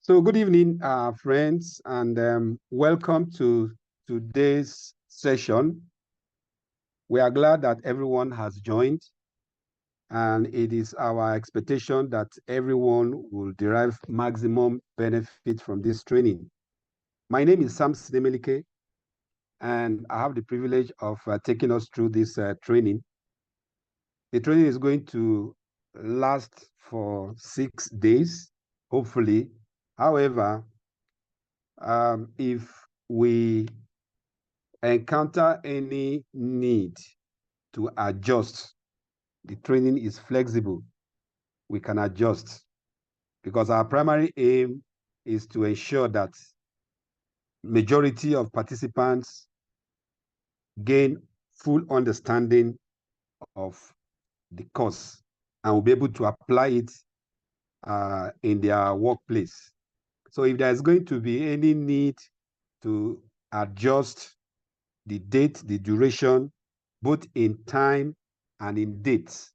So good evening, friends, and welcome to today's session. We are glad that everyone has joined, and it is our expectation that everyone will derive maximum benefit from this training. My name is Sam Sidemelike, and I have the privilege of taking us through this training. The training is going to last for 6 days, hopefully. However, if we encounter any need to adjust, the training is flexible. We can adjust because our primary aim is to ensure that majority of participants gain full understanding of the course and will be able to apply it in their workplace. So if there's going to be any need to adjust the date, the duration, both in time and in dates,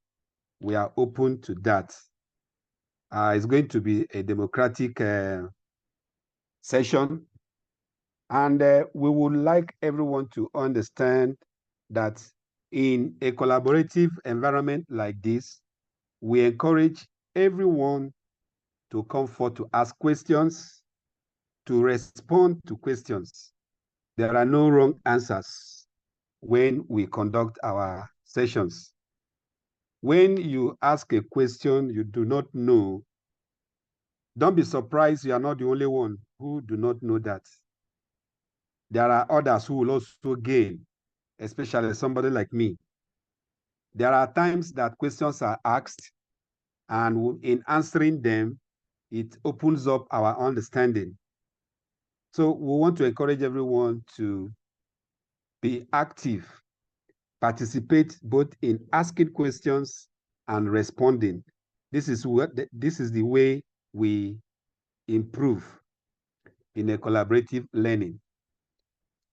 we are open to that. It's going to be a democratic session. And we would like everyone to understand that in a collaborative environment like this, we encourage everyone to come forward to ask questions, to respond to questions. There are no wrong answers when we conduct our sessions. When you ask a question you do not know, don't be surprised you are not the only one who do not know that. There are others who will also gain, especially somebody like me. There are times that questions are asked, and in answering them, it opens up our understanding. So we want to encourage everyone to be active, participate both in asking questions and responding. This is the way we improve in a collaborative learning.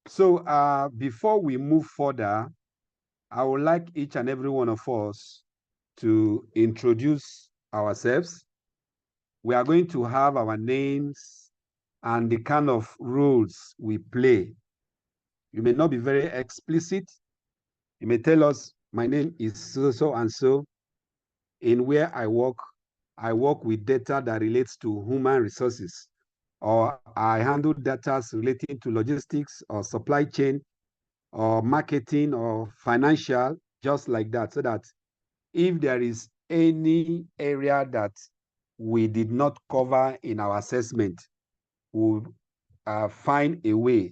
So before we move further, I would like each and every one of us to introduce ourselves. We are going to have our names and the kind of roles we play. You may not be very explicit. You may tell us, my name is so and so. In where I work with data that relates to human resources, or I handle data relating to logistics or supply chain or marketing or financial, just like that, so that if there is any area that we did not cover in our assessment, we'll find a way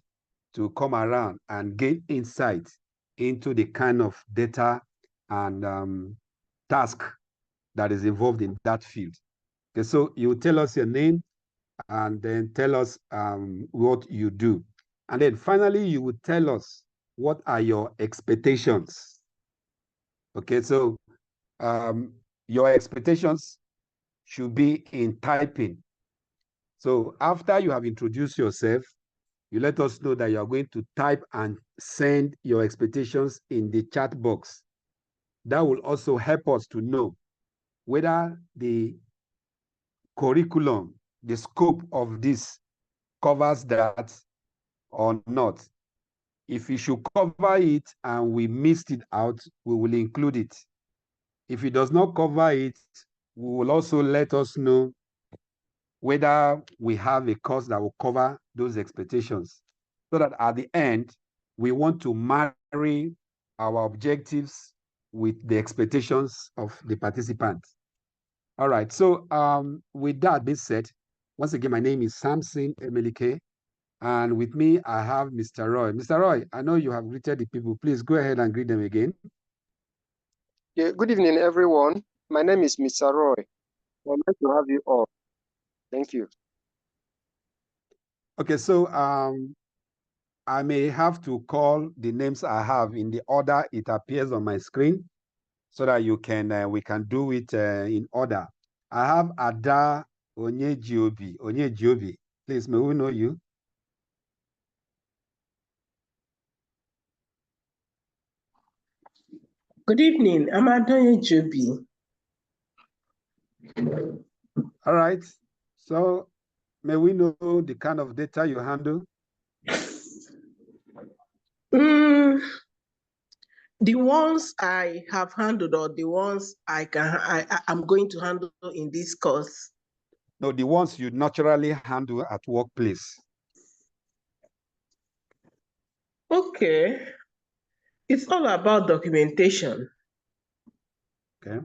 to come around and gain insight into the kind of data and task that is involved in that field. Okay, so you tell us your name and then tell us what you do. And then finally, you would tell us what are your expectations. Okay, so your expectations should be in typing. So after you have introduced yourself, you let us know that you are going to type and send your expectations in the chat box. That will also help us to know whether the curriculum, the scope of this covers that or not. If it should cover it and we missed it out, we will include it. If it does not cover it, we will also let us know whether we have a course that will cover those expectations, so that at the end, we want to marry our objectives with the expectations of the participants. All right, so with that being said, once again, my name is Samson Emelike, and with me, I have Mr. Roy. Mr. Roy, I know you have greeted the people. Please go ahead and greet them again. Yeah, good evening, everyone. My name is Mr. Roy. I'd like to have you all. Thank you. Okay, so I may have to call the names I have in the order it appears on my screen, so that you can we can do it in order. I have Ada Onyejiobi. Please, may we know you? Good evening, I'm Ada Onyejiobi. All right. So may we know the kind of data you handle? The ones I have handled or the ones I'm going to handle in this course? No, the ones you naturally handle at workplace. Okay. It's all about documentation. Okay.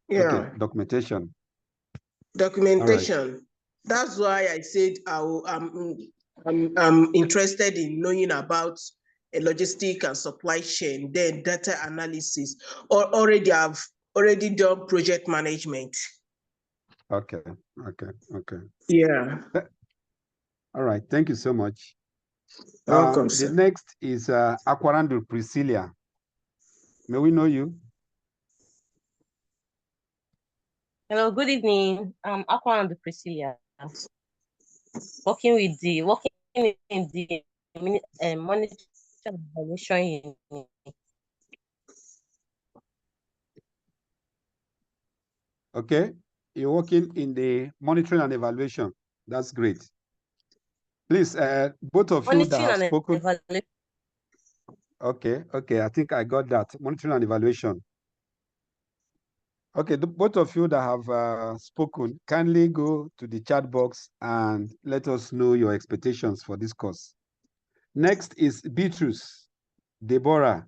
Yeah. Okay, documentation. Documentation. Right. That's why I said I'm interested in knowing about a logistic and supply chain, then data analysis, or I've already done project management. Okay. Yeah. All right. Thank you so much. Welcome, the sir. next is Akwarandu Priscilla. May we know you? Hello, good evening. I'm Akwarandu Priscilla. Working in the monitoring evaluation unit. Okay, you're working in the monitoring and evaluation. That's great. Please, both of you that have spoken. Okay, I think I got that. Monitoring and evaluation. Okay, both of you that have spoken, kindly go to the chat box and let us know your expectations for this course. Next is Beatrice Deborah.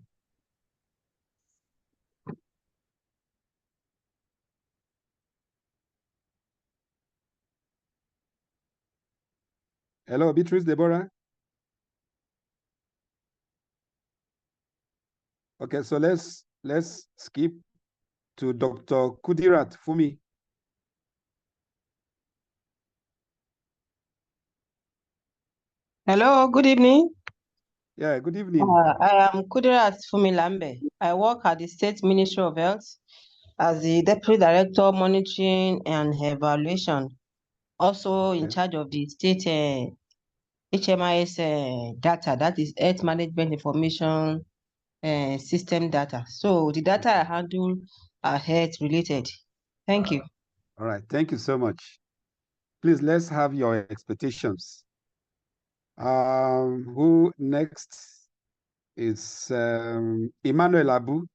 Hello, Beatrice Deborah. Okay, so let's skip to Dr. Kudirat Fumi. Hello, good evening. Yeah, good evening. I am Kudirat Fumi Lambe. I work at the State Ministry of Health as the Deputy Director Monitoring and Evaluation, also in charge of the state HMIS data, that is Health Management Information System data. So the data I handle are health related. Thank you. All right, thank you so much. Please, let's have your expectations. Who next is Emmanuel Abu.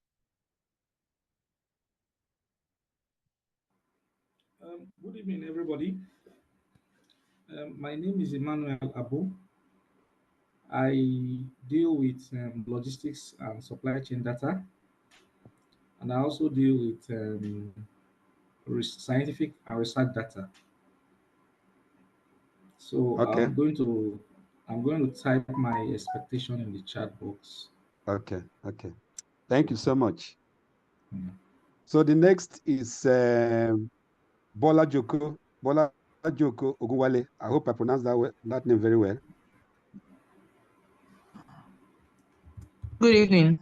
Good evening, everybody. My name is Emmanuel Abu. I deal with logistics and supply chain data, and I also deal with scientific and research data. So okay. I'm going to type my expectation in the chat box. Okay. Thank you so much. So the next is Bola Joko Ogunwale. I hope I pronounced that name very well. Good evening.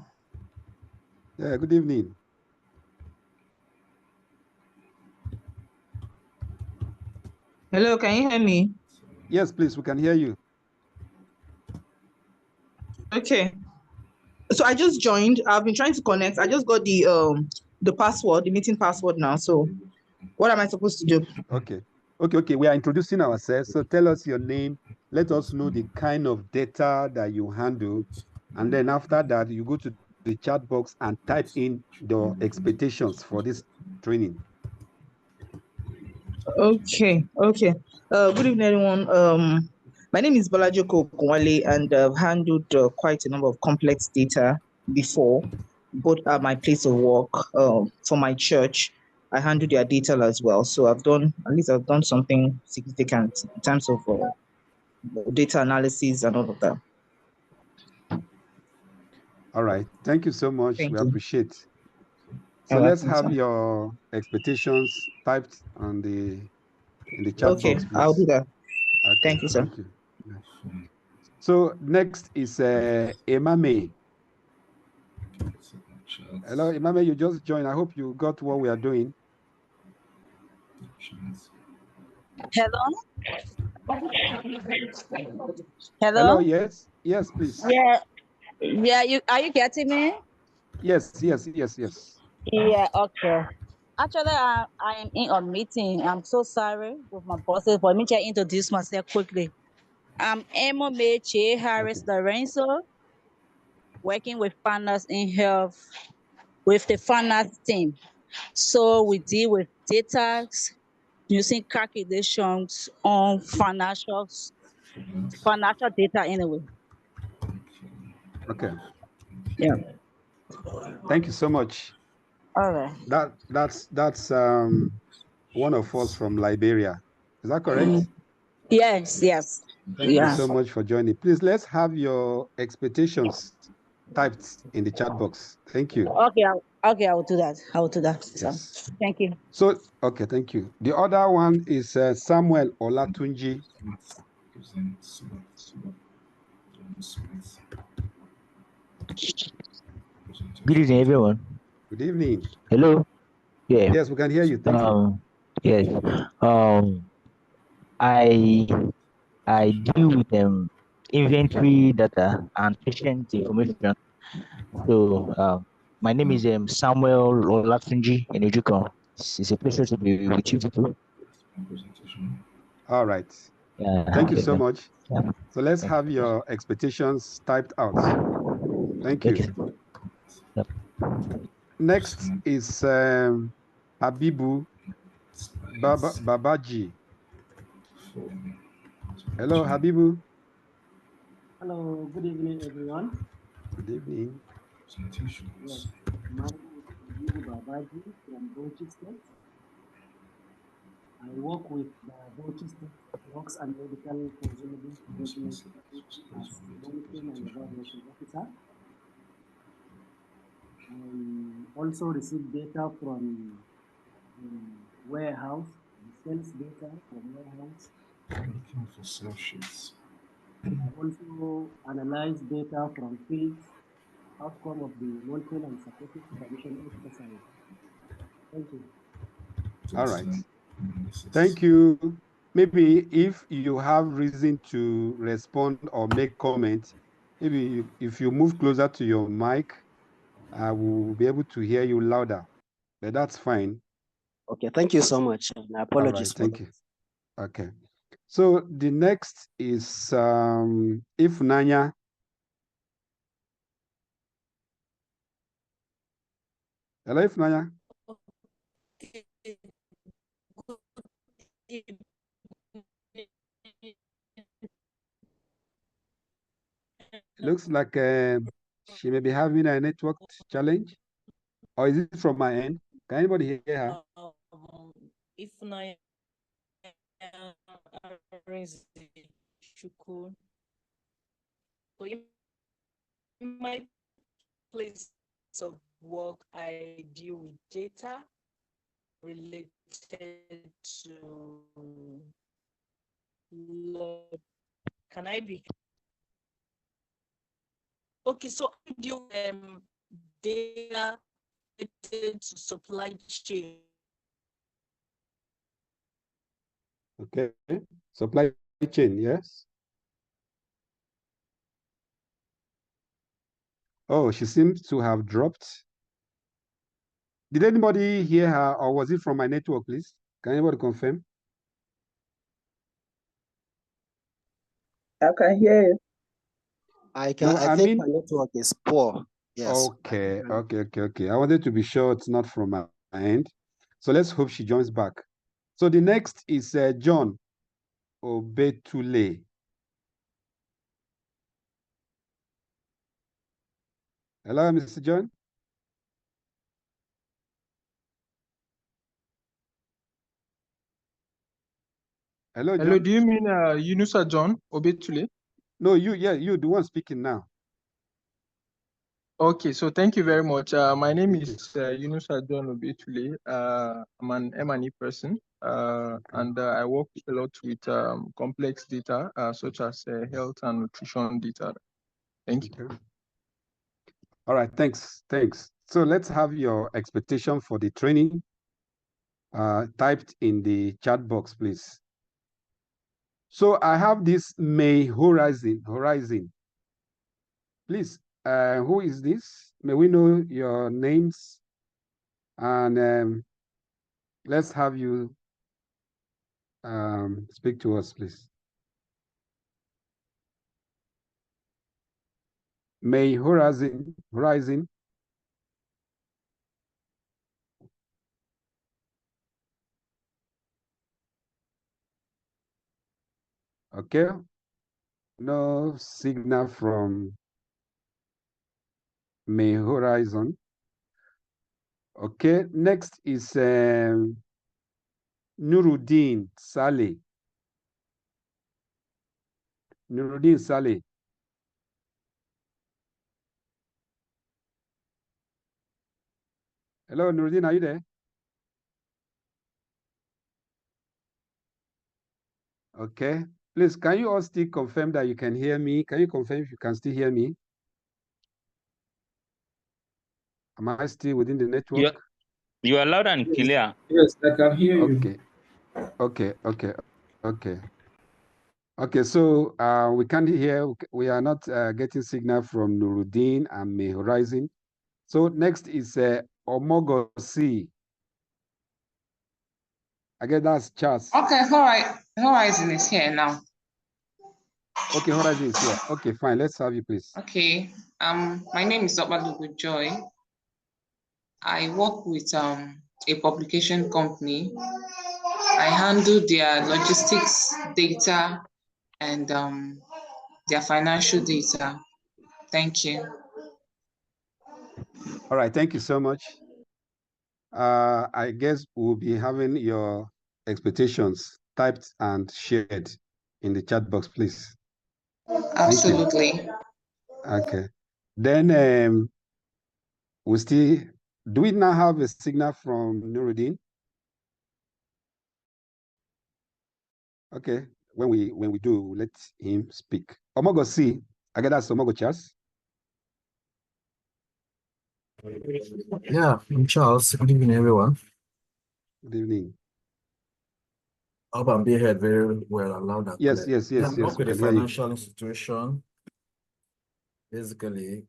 Yeah, good evening. Hello, can you hear me? Yes, please, we can hear you. Okay. So I just joined. I've been trying to connect. I just got the password, the meeting password now. So what am I supposed to do? Okay. We are introducing ourselves. So tell us your name. Let us know the kind of data that you handle. And then after that, you go to the chat box and type in the expectations for this training. Okay. Good evening, everyone. My name is Bolajoko Ogunwale, and I've handled quite a number of complex data before, both at my place of work, for my church. I handle their data as well. So I've done something significant in terms of data analysis and all of that. All right. Thank you so much. We appreciate. So let's have your expectations typed on in the chat box, please. I'll do that. Okay, thank you, sir. Thank you. Yeah. So next is Emame. Hello, Emame, you just joined. I hope you got what we are doing. Hello? Hello, yes, please. Yeah, are you getting me? Yes. Yeah, okay. Actually, I am in a meeting. I'm so sorry with my bosses, but let me just introduce myself quickly. I'm Emma Meche Harris Lorenzo, working with partners in health with the finance team. So we deal with data using calculations on financial data anyway. Okay. Yeah. Thank you so much. All right. That's one of us from Liberia. Is that correct? Yes, yes. Thank you Yeah. so much for joining. Please, let's have your expectations typed in the chat box. Thank you. Okay, I will do that. I will do that. So, Yes. thank you. So, okay, thank you. The other one is Samuel Olatunji. Good evening, everyone. Good evening. Hello. Yeah. Yes, we can hear you. Thank you. Yes. I deal with inventory data and patient information. So my name is Samuel Olatunji Enejuko. It's a pleasure to be with you people. All right. Yeah. Thank you so much. Yeah. So let's have your expectations typed out. Thank you. Yep. Next is Habibu Babaji. Hello, Habibu. Hello, good evening, everyone. Good evening. Yes, my name is Habibu Babaji from Bauchi State. I work with the Bauchi State Drugs and Medical Consumables Development Agency as Monitoring and Evaluation Officer. I also receive data from warehouse, the sales data from warehouse. I also analyze data from fields, outcome of the monitoring and supporting supervision exercise. Thank you. All right. Thank you. Maybe if you have reason to respond or make comment, maybe if you move closer to your mic, I will be able to hear you louder. But that's fine. Okay, thank you so much. And apologies. All right, thank you. Okay. So the next is Ifunanya. Hello, Ifunanya. Looks like she may be having a network challenge. Or is it from my end? Can anybody hear her? Ifunanya Shuku. So in my place of work, I deal with data related to law. Can I be? Okay, so I deal data related to supply chain. Okay, supply chain, yes. Oh, she seems to have dropped. Did anybody hear her, or was it from my network, please? Can anybody confirm? I can hear you. I think my network is poor. Yes. Okay. I wanted to be sure it's not from my end. So let's hope she joins back. So the next is John Obetule. Hello, Mr. John. Hello, John. Hello, do you mean Yunusa John Obetule? No, you, the one speaking now. Okay, so thank you very much. My name is Yunusa John Obetule. I'm an M&E person, and I work a lot with complex data, such as health and nutrition data. Thank you. Okay. All right, thanks. So let's have your expectation for the training typed in the chat box, please. So I have this May Horizon. Please, who is this? May we know your names and let's have you speak to us, please. May Horizon. Okay. No signal from May Horizon. Okay. Next is Nuruddin Saleh. Nuruddin Saleh. Hello, Nuruddin, are you there? Okay. Please, can you all still confirm that you can hear me? Can you confirm if you can still hear me? Am I still within the network? You are loud and clear. Yes, I can hear you. Okay. Okay, so we can't hear, we are not getting signal from Nuruddin and May Horizon. So next is Omogosi. I guess that's Charles. Okay, Horizon is here now. Okay, Horizon is here. Okay, fine. Let's have you, please. Okay. My name is Obalugu Joy. I work with a publication company. I handle their logistics data and their financial data. Thank you. All right, thank you so much. I guess we'll be having your expectations typed and shared in the chat box, please. Absolutely. Okay. Then do we now have a signal from Nuruddin? Okay. When we do, let him speak. Omogo C. I guess that's Omogo Charles. Yeah, I'm Charles. Good evening, everyone. Good evening. I hope I'm being heard very well and loud and Yes, clear. yes. I work We with a can hear you. financial institution. Basically,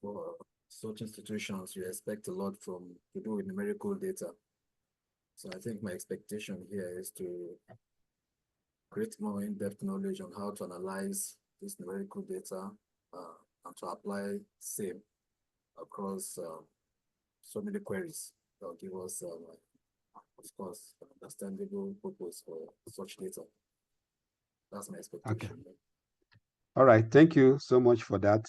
for such institutions, you expect a lot to do with numerical data. So I think my expectation here is to create more in-depth knowledge on how to analyze this numerical data and to apply same across so many queries that will give us, of course, an understandable purpose for such data. That's my expectation. Okay. All right. Thank you so much for that.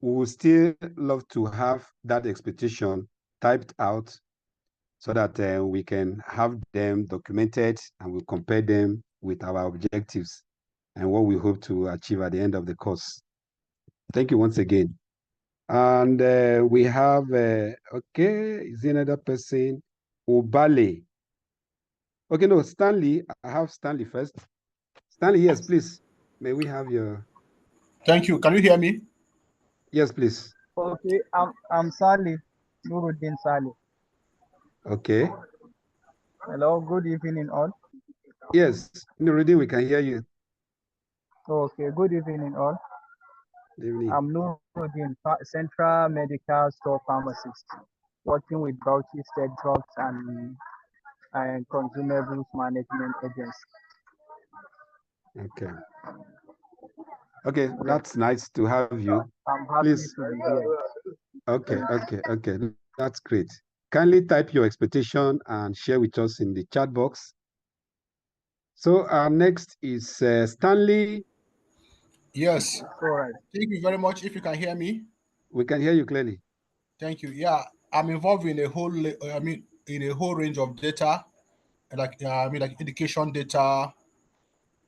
We would still love to have that expectation typed out so that we can have them documented and we'll compare them with our objectives and what we hope to achieve at the end of the course. Thank you once again. And we have, okay, is there another person? Obale. Okay, no, Stanley. I have Stanley first. Stanley, yes, please. May we have your... Thank you. Can you hear me? Yes, please. Okay, I'm Salih, Nuruddin Salih. Okay. Hello, good evening all. Yes, Nuruddin, we can hear you. Okay, good evening all. Good evening. I'm Nuruddin, Central Medical Store Pharmacist, working with Bauchi State Drugs and Consumables Management Agency. Okay. Okay, that's nice to have you. I'm happy Please. to be here. Okay. That's great. Kindly type your expectation and share with us in the chat box. So our next is Stanley. Yes. All right. Thank you very much. If you can hear me. We can hear you clearly. Thank you. Yeah, I'm involved in a whole range of data, like education data.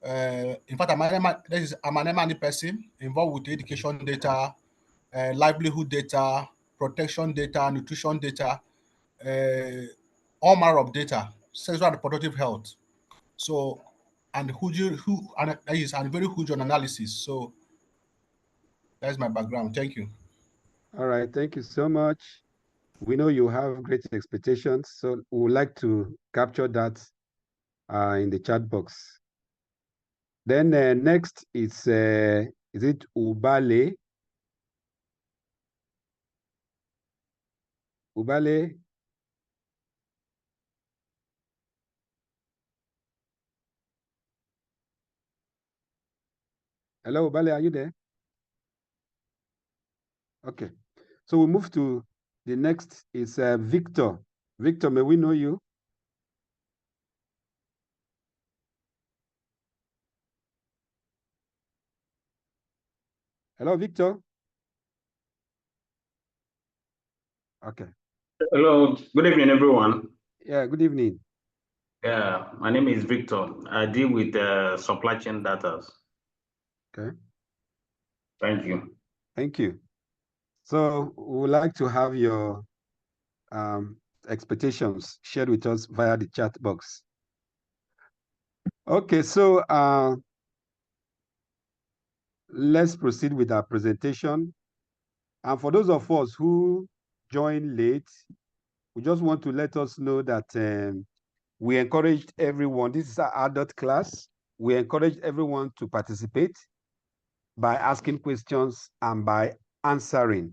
In fact, I'm an M&E person involved with education data, livelihood data, protection data, nutrition data, all manner of data, sexual and reproductive health. So, and very huge on analysis. So that's my background. Thank you. All right, thank you so much. We know you have great expectations, so we would like to capture that in the chat box. Then next is it Ubale? Ubale? Hello, Bale, are you there? Okay. So we move to the next is Victor. Victor, may we know you? Hello, Victor. Okay. Hello, good evening, everyone. Yeah, good evening. Yeah, my name is Victor. I deal with supply chain data. Okay. Thank you. Thank you. So we would like to have your expectations shared with us via the chat box. Okay, so let's proceed with our presentation. And for those of us who joined late, we just want to let us know that we encouraged everyone. This is our adult class. We encourage everyone to participate by asking questions and by answering.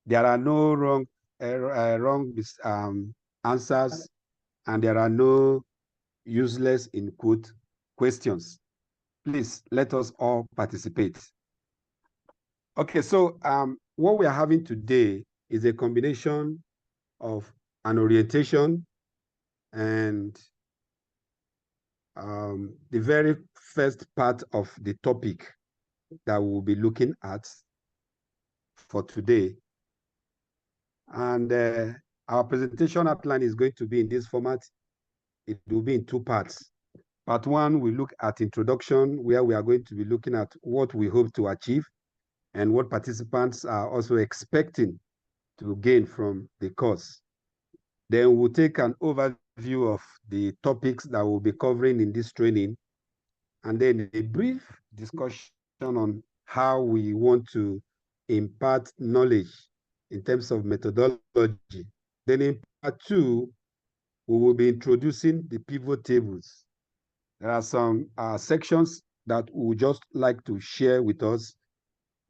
There are no wrong answers, and there are no useless in quote questions. Please let us all participate. Okay, so what we are having today is a combination of an orientation and the very first part of the topic that we'll be looking at for today. And our presentation outline is going to be in this format. It will be in two parts. Part one, we look at introduction, where we are going to be looking at what we hope to achieve and what participants are also expecting to gain from the course. Then we'll take an overview of the topics that we'll be covering in this training, and then a brief discussion on how we want to impart knowledge in terms of methodology. Then in part two, we will be introducing the pivot tables. There are some sections that we would just like to share with us,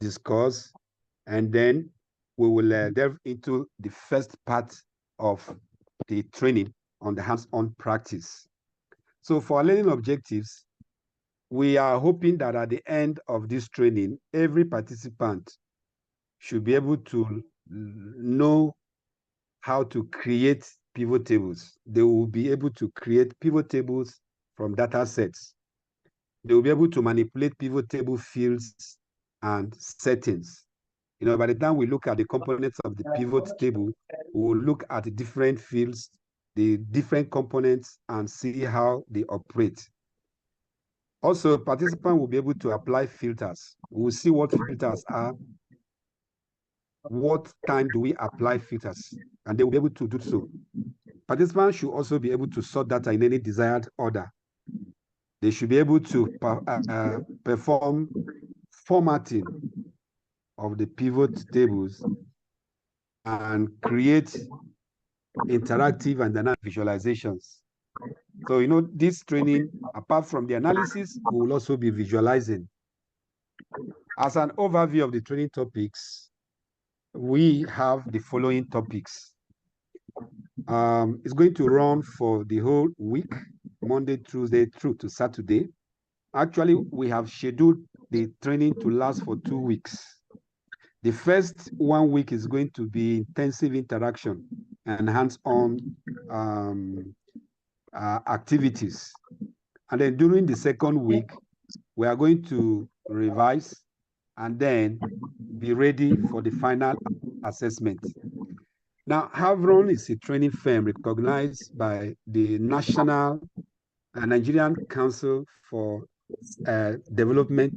discuss, and then we will delve into the first part of the training on the hands-on practice. So for our learning objectives, we are hoping that at the end of this training, every participant should be able to know how to create pivot tables. They will be able to create pivot tables from data sets. They will be able to manipulate pivot table fields and settings. You know, by the time we look at the components of the pivot table, we will look at the different fields, the different components, and see how they operate. Also, participants will be able to apply filters. We will see what filters are, what time do we apply filters, and they will be able to do so. Participants should also be able to sort data in any desired order. They should be able to perform formatting of the pivot tables and create interactive and dynamic visualizations. So, you know, this training, apart from the analysis, we will also be visualizing. As an overview of the training topics, we have the following topics. It's going to run for the whole week, Monday, Tuesday, through to Saturday. Actually, we have scheduled the training to last for 2 weeks. The first 1 week is going to be intensive interaction and hands-on activities. And then during the second week, we are going to revise and then be ready for the final assessment. Now, Havron is a training firm recognized by the National Nigerian Council for Development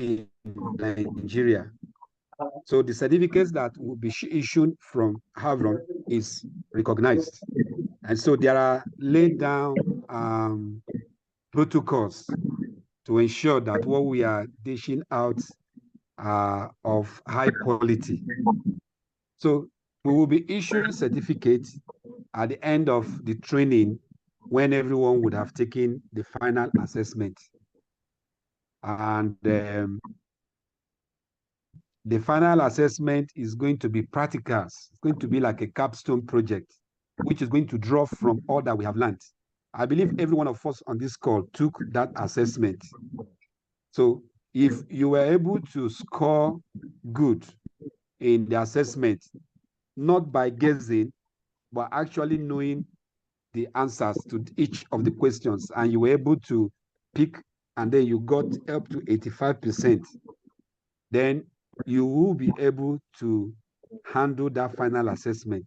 in Nigeria. So the certificates that will be issued from Havron is recognized. And so there are laid down protocols to ensure that what we are dishing out are of high quality. So we will be issuing certificates at the end of the training when everyone would have taken the final assessment. And the final assessment is going to be practicals. It's going to be like a capstone project, which is going to draw from all that we have learned. I believe every one of us on this call took that assessment. So if you were able to score good in the assessment, not by guessing, but actually knowing the answers to each of the questions, and you were able to pick, and then you got up to 85%, then you will be able to handle that final assessment.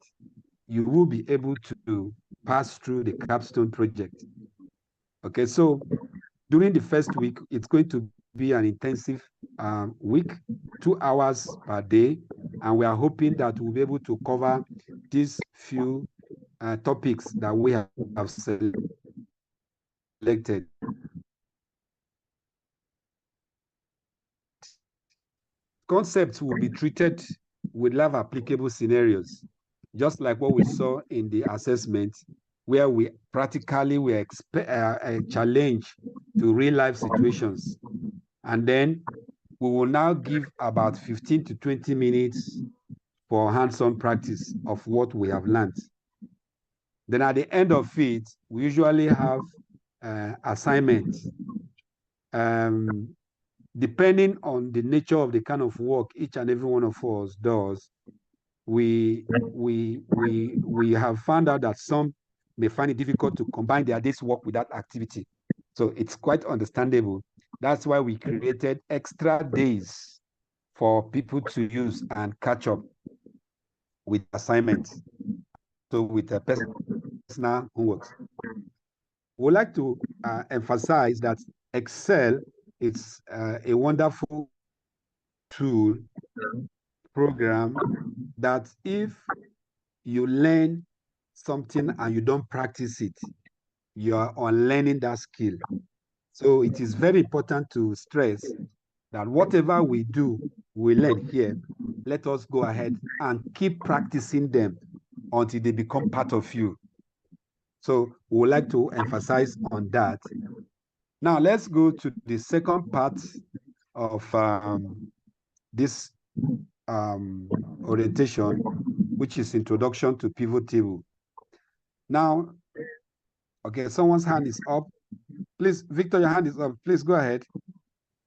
You will be able to pass through the capstone project. Okay, so during the first week, it's going to be an intensive week, 2 hours per day, and we are hoping that we'll be able to cover these few topics that we have selected. Concepts will be treated with live applicable scenarios, just like what we saw in the assessment, where we practically were challenged to real life situations. And then we will now give about 15 to 20 minutes for hands-on practice of what we have learned. Then at the end of it, we usually have assignments. Depending on the nature of the kind of work each and every one of us does, we have found out that some may find it difficult to combine their day's work with that activity. So it's quite understandable. That's why we created extra days for people to use and catch up with assignments. So with a personal homework. We'd like to emphasize that Excel is a wonderful tool, program, that if you learn something and you don't practice it, you are unlearning that skill. So it is very important to stress that whatever we do, we learn here, let us go ahead and keep practicing them until they become part of you. So we would like to emphasize on that. Now let's go to the second part of this orientation, which is introduction to pivot table. Now, okay, someone's hand is up. Please, Victor, your hand is up. Please go ahead.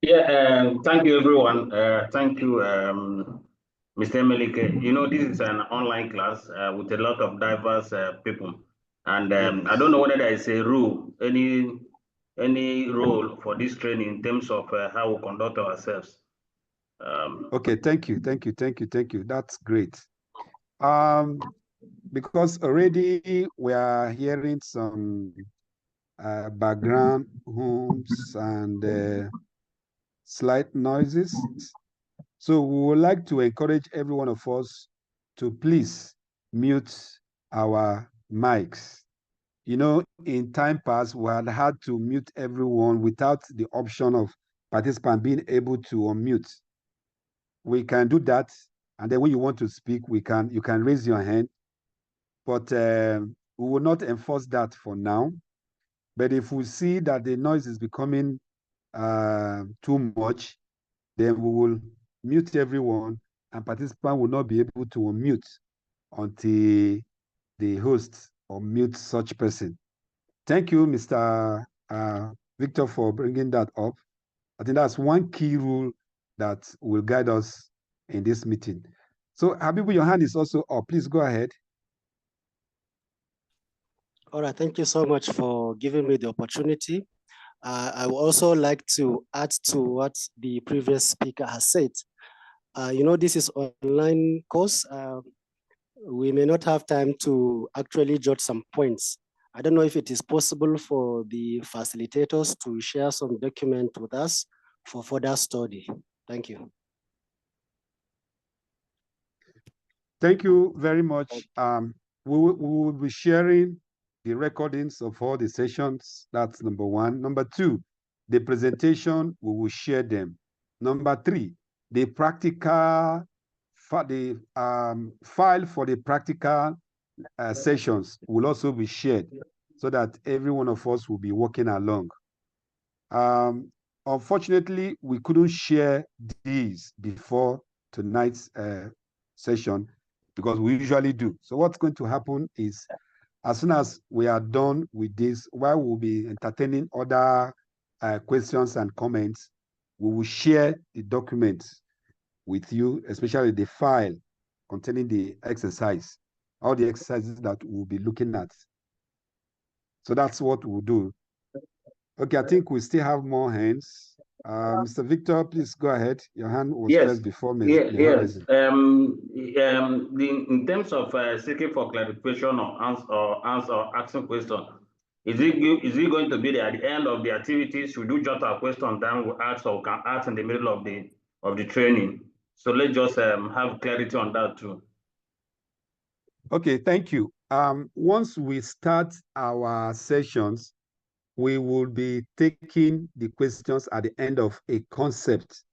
Yeah, thank you, everyone. Thank you, Mr. Melike. You know, this is an online class with a lot of diverse people. And I don't know whether there is a rule, any role for this training in terms of how we conduct ourselves. Okay, thank you. That's great. Because already we are hearing some background hums and slight noises. So we would like to encourage every one of us to please mute our mics. You know, in time past, we had to mute everyone without the option of participant being able to unmute. We can do that, and then when you want to speak, you can raise your hand, but we will not enforce that for now. But if we see that the noise is becoming too much, then we will mute everyone, and participant will not be able to unmute until the host unmute such person. Thank you, Mr. Victor, for bringing that up. I think that's one key rule that will guide us in this meeting. So, Habibu, your hand is also up. Please go ahead. All right, thank you so much for giving me the opportunity. I would also like to add to what the previous speaker has said. You know, this is online course. We may not have time to actually jot some points. I don't know if it is possible for the facilitators to share some document with us for further study. Thank you. Thank you very much. We will be sharing the recordings of all the sessions. That's number one. Number two, the presentation, we will share them. Number three, the practical, the file for the practical sessions will also be shared so that every one of us will be working along. Unfortunately, we couldn't share these before tonight's session because we usually do. So what's going to happen is As soon as we are done with this, while we'll be entertaining other questions and comments, we will share the documents with you, especially the file containing the exercise, all the exercises that we'll be looking at. So that's what we'll do. Okay, I think we still have more hands. Mr. Victor, please go ahead. Your hand was Yes. first before Ms. Yes. In terms of seeking for clarification or asking question, is it going to be at the end of the activity? Should we jot our question down? We ask, or we can ask in the middle of the training. So let's just have clarity on that too. Okay, thank you. Once we start our sessions, we will be taking the questions at the end of a concept.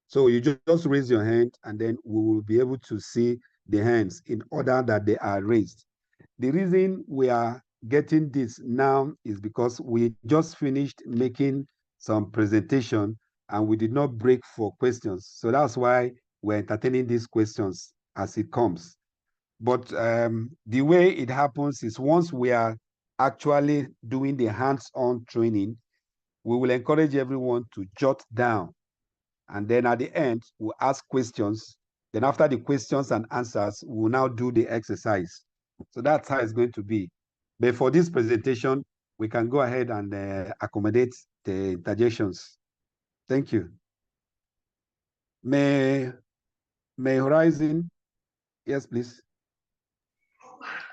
So you just raise your hand and then we will be able to see the hands in order that they are raised. The reason we are getting this now is because we just finished making some presentation and we did not break for questions. So that's why we're entertaining these questions as it comes. But the way it happens is once we are actually doing the hands-on training, we will encourage everyone to jot down. And then at the end, we'll ask questions. Then after the questions and answers, we'll now do the exercise. So that's how it's going to be. But for this presentation, we can go ahead and accommodate the interjections. Thank you. May Horizon, yes, please.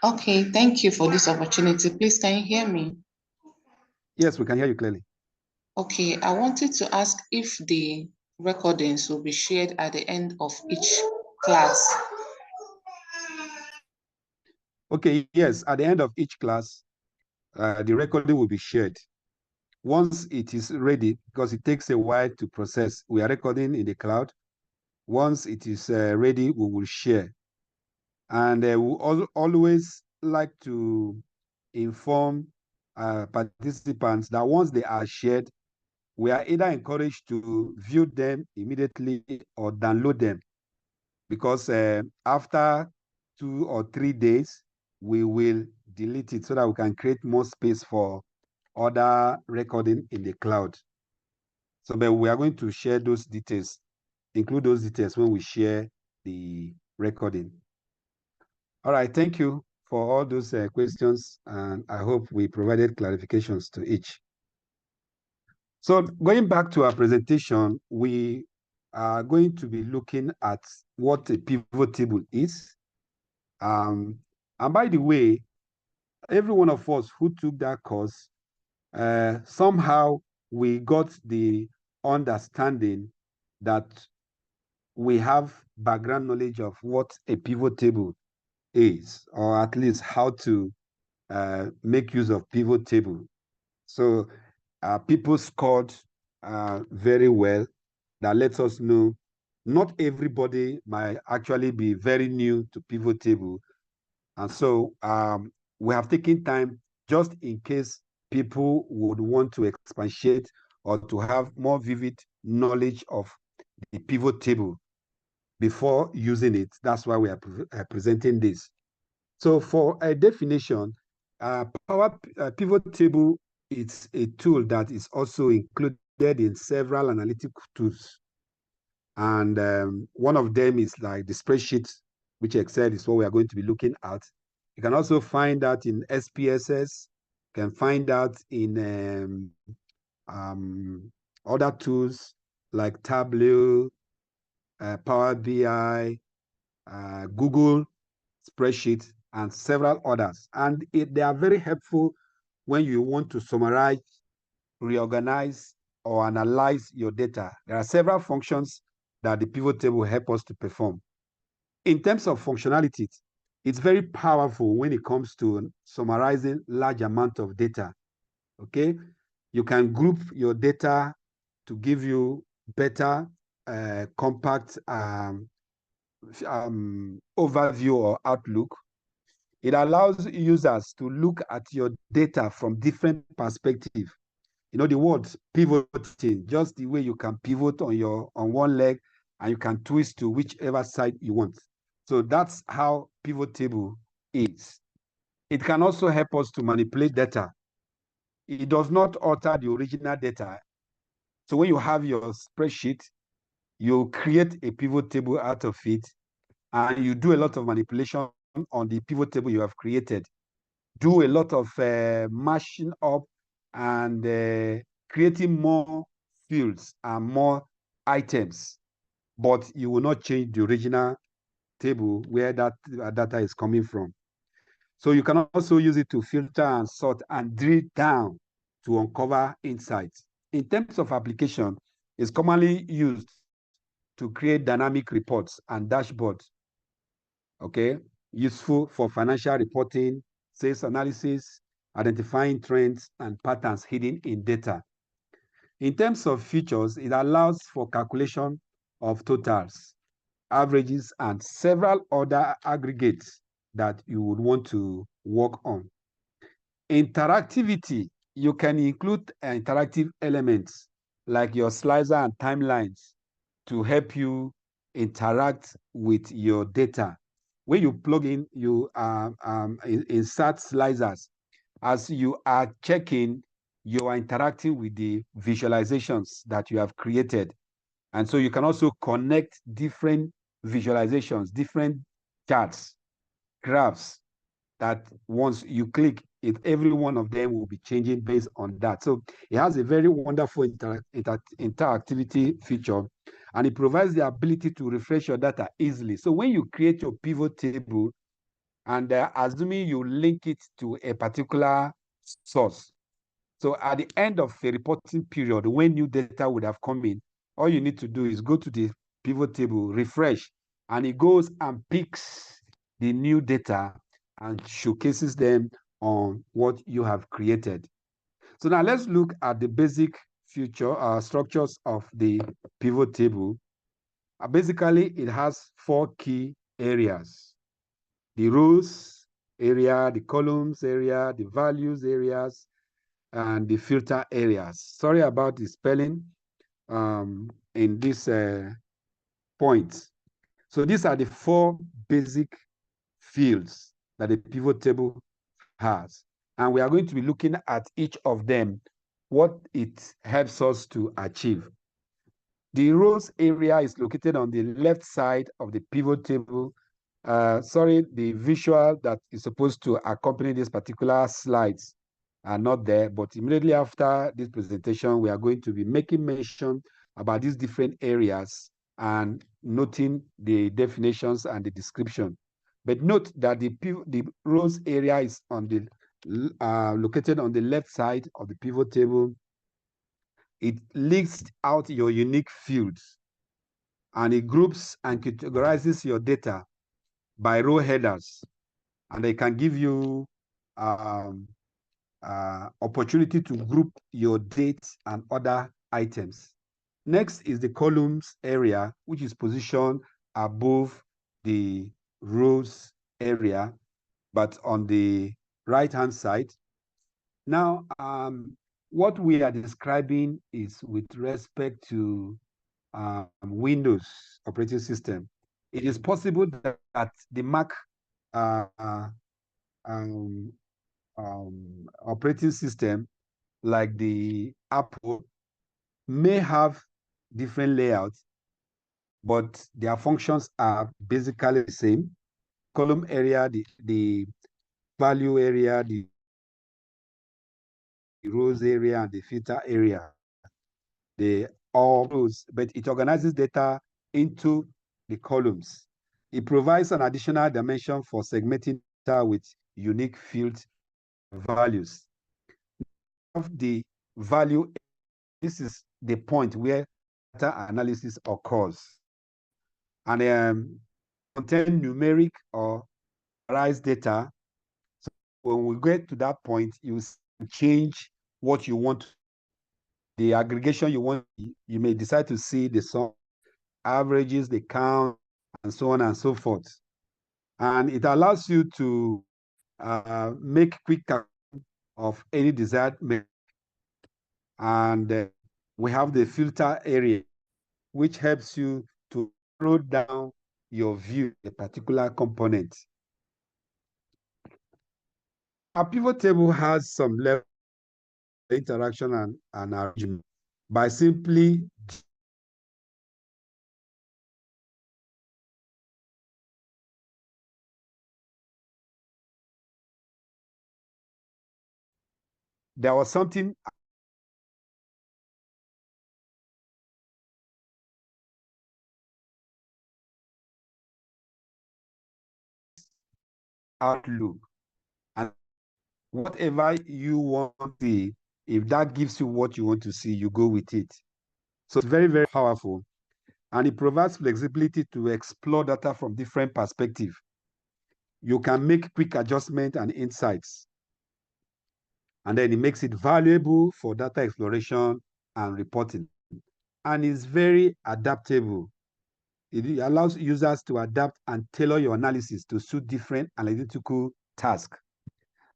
Okay, thank you for this opportunity. Please, can you hear me? Yes, we can hear you clearly. Okay, I wanted to ask if the recordings will be shared at the end of each class. Okay, yes, at the end of each class, the recording will be shared. Once it is ready, because it takes a while to process, we are recording in the cloud. Once it is ready, we will share. And we always like to inform participants that once they are shared, we are either encouraged to view them immediately or download them, because after 2 or 3 days, we will delete it so that we can create more space for other recording in the cloud. So but we are going to share those details, include those details when we share the recording. All right, thank you for all those questions, and I hope we provided clarifications to each. So going back to our presentation, we are going to be looking at what a pivot table is. And by the way, every one of us who took that course, somehow we got the understanding that we have background knowledge of what a pivot table is, or at least how to make use of pivot table. So people scored very well. That lets us know not everybody might actually be very new to pivot table. And so we have taken time just in case people would want to expatiate or to have more vivid knowledge of the pivot table before using it. That's why we are presenting this. So for a definition, Power Pivot Table is a tool that is also included in several analytical tools. And one of them is like the spreadsheet, which Excel is what we are going to be looking at. You can also find that in SPSS, you can find that in other tools like Tableau, Power BI, Google Spreadsheet, and several others. And they are very helpful when you want to summarize, reorganize, or analyze your data. There are several functions that the pivot table help us to perform. In terms of functionality, it's very powerful when it comes to summarizing large amount of data. Okay, you can group your data to give you better, compact overview or outlook. It allows users to look at your data from different perspectives. You know, the word pivoting, just the way you can pivot on one leg and you can twist to whichever side you want. So that's how pivot table is. It can also help us to manipulate data. It does not alter the original data. So when you have your spreadsheet, you create a pivot table out of it, and you do a lot of manipulation on the pivot table you have created. Do a lot of mashing up and creating more fields and more items, but you will not change the original table where that data is coming from. So you can also use it to filter and sort and drill down to uncover insights. In terms of application, it's commonly used to create dynamic reports and dashboards. Okay, useful for financial reporting, sales analysis, identifying trends and patterns hidden in data. In terms of features, it allows for calculation of totals, averages, and several other aggregates that you would want to work on. Interactivity, you can include interactive elements like your slicer and timelines to help you interact with your data. When you plug in, you insert slicers. As you are checking, you are interacting with the visualizations that you have created. And so you can also connect different visualizations, different charts, graphs, that once you click it, every one of them will be changing based on that. So it has a very wonderful interactivity feature, and it provides the ability to refresh your data easily. So when you create your pivot table, and assuming you link it to a particular source, so at the end of a reporting period, when new data would have come in, all you need to do is go to the pivot table, refresh, and it goes and picks the new data and showcases them on what you have created. So now let's look at the basic structures of the pivot table. Basically, it has 4 key areas: the rows area, the columns area, the values areas, and the filter areas. Sorry about the spelling in this point. So these are the 4 basic fields that a pivot table has. And we are going to be looking at each of them, what it helps us to achieve. The rows area is located on the left side of the pivot table. Sorry, the visual that is supposed to accompany this particular slides are not there, but immediately after this presentation, we are going to be making mention about these different areas and noting the definitions and the description. But note that the rows area is on the located on the left side of the pivot table. It lists out your unique fields, and it groups and categorizes your data by row headers, and they can give you opportunity to group your dates and other items. Next is the columns area, which is positioned above the rows area, but on the right-hand side. Now, what we are describing is with respect to Windows operating system. It is possible that the Mac operating system, like the Apple, may have different layouts, but their functions are basically the same. Column area, the value area, the rows area, and the filter area. They all rows, but it organizes data into the columns. It provides an additional dimension for segmenting data with unique field values. Of the value, this is the point where data analysis occurs, and contain numeric or raised data. So when we get to that point, you change what you want, the aggregation you want. You may decide to see the sum, averages, the count, and so on and so forth. And it allows you to make quick of any desired metric. And we have the filter area, which helps you to narrow down your view, a particular component. A pivot table has some level of interaction and arrangement by simply there was something outlook, and whatever you want to see, if that gives you what you want to see, you go with it. So it's very, very powerful, and it provides flexibility to explore data from different perspectives. You can make quick adjustments and insights, and then it makes it valuable for data exploration and reporting, and it's very adaptable. It allows users to adapt and tailor your analysis to suit different analytical tasks.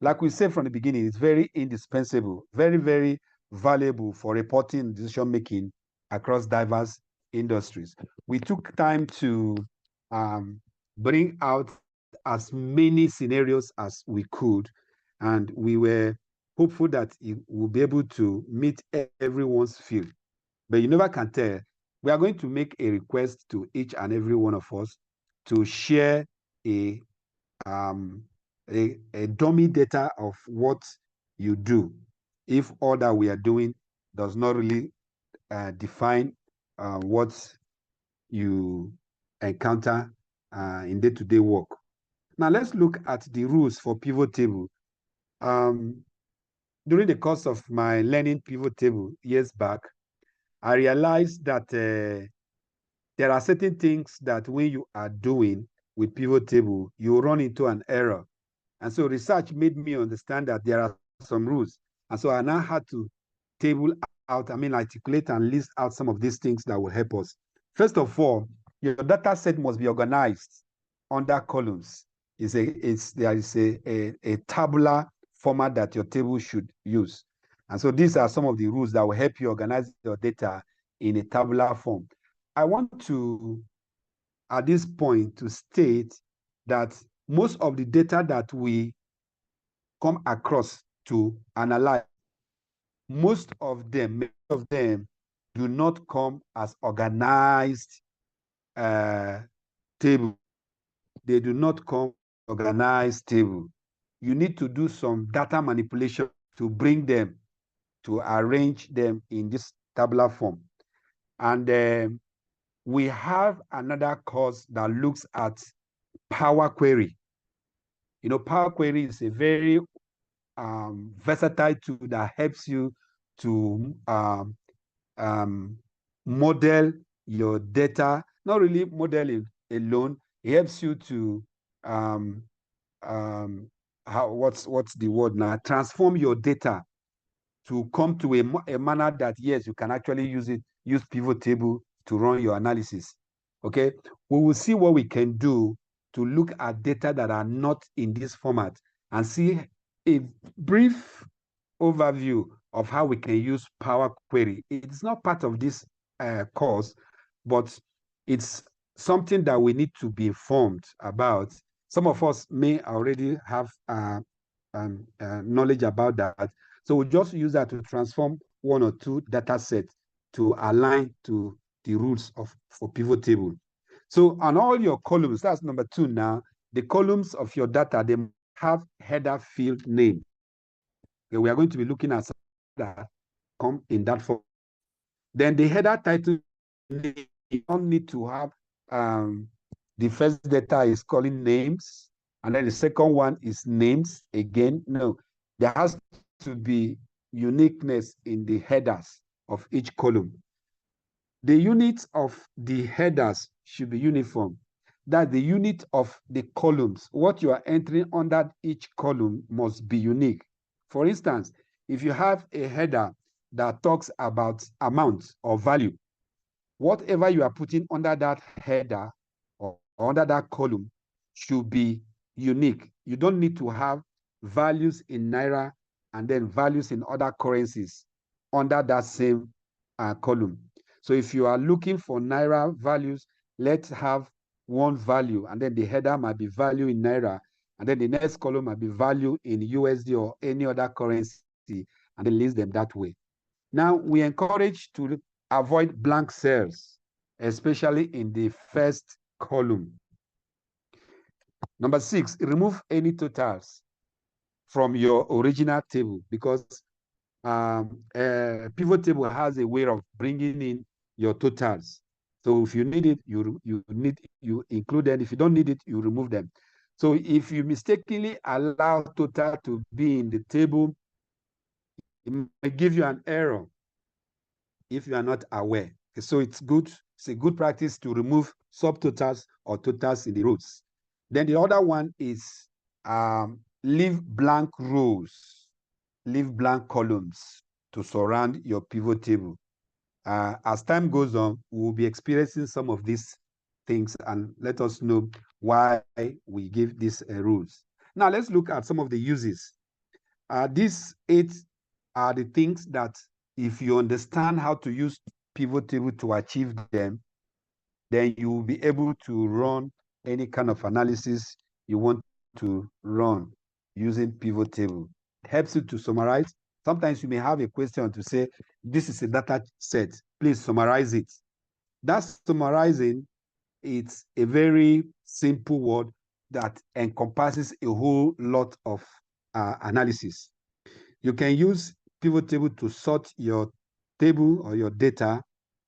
Like we said from the beginning, it's very indispensable, very, very valuable for reporting and decision making across diverse industries. We took time to bring out as many scenarios as we could, and we were hopeful that it will be able to meet everyone's field. But you never can tell. We are going to make a request to each and every one of us to share a dummy data of what you do, if all that we are doing does not really define what you encounter in day-to-day work. Now let's look at the rules for pivot table. During the course of my learning pivot table years back, I realized that there are certain things that when you are doing with pivot table, you run into an error. And so research made me understand that there are some rules. And so I now had to articulate and list out some of these things that will help us. First of all, your data set must be organized under columns. There is a tabular format that your table should use. And so these are some of the rules that will help you organize your data in a tabular form. I want to, at this point, to state that most of the data that we come across to analyze, many of them do not come as organized table. They do not come organized table. You need to do some data manipulation to bring them, to arrange them in this tabular form. And we have another course that looks at Power Query. You know, Power Query is a very versatile tool that helps you to model your data, not really modeling alone. It helps you to what's the word now? Transform your data to come to a manner that, yes, you can actually use pivot table to run your analysis. Okay, we will see what we can do to look at data that are not in this format and see a brief overview of how we can use Power Query. It's not part of this course, but it's something that we need to be informed about. Some of us may already have knowledge about that. So we'll just use that to transform one or two data sets to align to the rules for pivot table. So on all your columns, that's number 2 now, the columns of your data, they have header field name. Okay, we are going to be looking at that come in that form. Then the header title, you don't need to have the first data is calling names, and then the second one is names again. No, there has to be uniqueness in the headers of each column. The units of the headers should be uniform. That the unit of the columns, what you are entering under each column must be unique. For instance, if you have a header that talks about amount or value, whatever you are putting under that header or under that column should be unique. You don't need to have values in Naira and then values in other currencies under that same column. So if you are looking for Naira values, let's have one value, and then the header might be value in Naira, And then the next column might be value in USD or any other currency, and then list them that way. Now, we encourage to avoid blank cells, especially in the first column. Number 6, remove any totals from your original table, because a pivot table has a way of bringing in your totals. So if you need it, you include them. If you don't need it, you remove them. So if you mistakenly allow total to be in the table, it might give you an error if you are not aware. So it's a good practice to remove subtotals or totals in the rows. Then the other one is leave blank rows, leave blank columns to surround your pivot table. As time goes on, we'll be experiencing some of these things, and let us know why we give these rules. Now let's look at some of the uses. These 8 are the things that, if you understand how to use pivot table to achieve them, then you will be able to run any kind of analysis you want to run using pivot table. It helps you to summarize. Sometimes you may have a question to say, this is a data set, please summarize it. That's summarizing. It's a very simple word that encompasses a whole lot of analysis. You can use pivot table to sort your table or your data.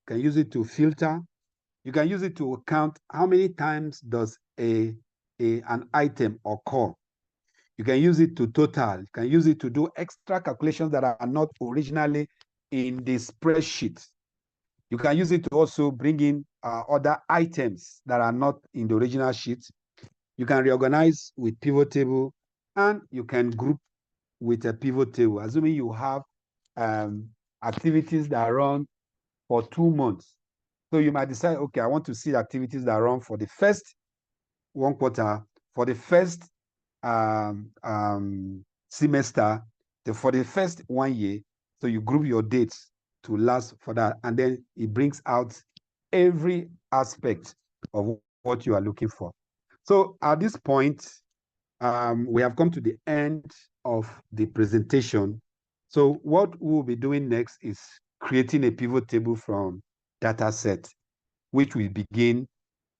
You can use it to filter. You can use it to count how many times does an item occur. You can use it to total. You can use it to do extra calculations that are not originally in the spreadsheet. You can use it to also bring in other items that are not in the original sheet. You can reorganize with pivot table, and you can group with a pivot table, assuming you have activities that run for 2 months. So you might decide, okay, I want to see activities that run for the first 1 quarter, for the first semester, for the first 1 year. So you group your dates to last for that, and then it brings out every aspect of what you are looking for. So at this point, we have come to the end of the presentation. So what we'll be doing next is creating a pivot table from data set, which will begin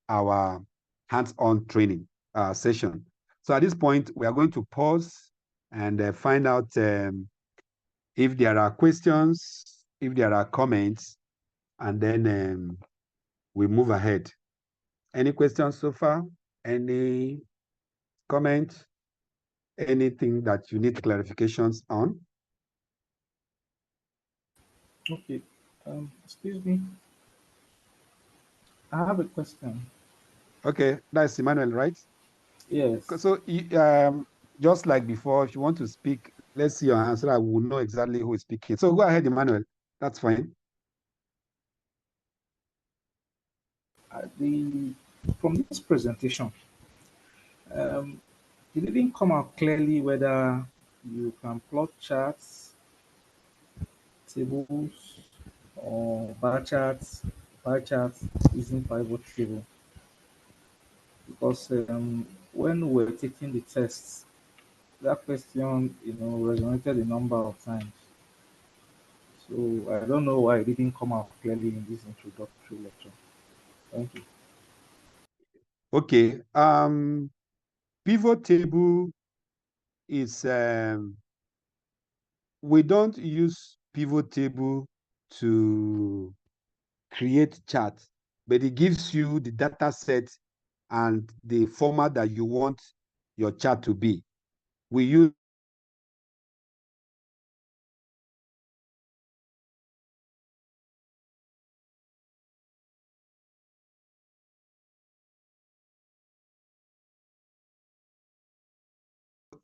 our hands-on training session. So at this point, we are going to pause and find out if there are questions, if there are comments, and then we move ahead. Any questions so far? Any comments? Anything that you need clarifications on? Okay. Excuse me. I have a question. Okay, that's Emmanuel, right? Yes. So just like before, if you want to speak, let's see your answer. I will know exactly who is speaking. So go ahead, Emmanuel. That's fine. From this presentation, it didn't come out clearly whether you can plot charts, tables, or bar charts using pivot table. Because when we were taking the tests, that question, resonated a number of times. So I don't know why it didn't come out clearly in this introductory lecture. Thank you. Okay. Pivot table is we don't use pivot table to create charts, but it gives you the data set and the format that you want your chart to be. We use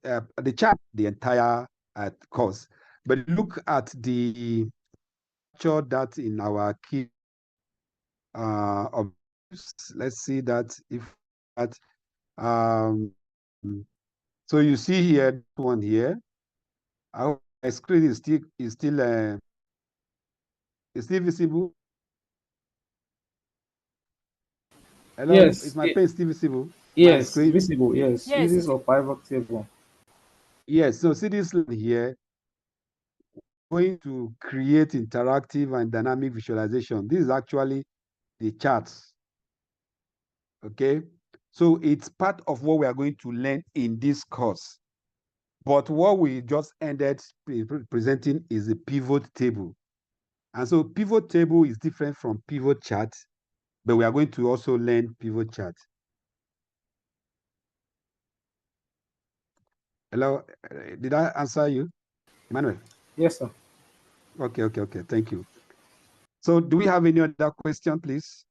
the chart, the entire course. But look at the chart that in our key let's see that if that so you see here one here. Our screen is still visible. Hello, Yes. is my page still visible? Yes, screen? visible. Yes, Yes, uses of pivot table. Yes, so see this line here, going to create interactive and dynamic visualization. This is actually the charts. Okay, so it's part of what we are going to learn in this course. But what we just ended presenting is a pivot table. And so pivot table is different from pivot chart, but we are going to also learn pivot chart. Hello, did I answer you, Emmanuel? Yes, sir. Okay, thank you. So do we have any other question, please?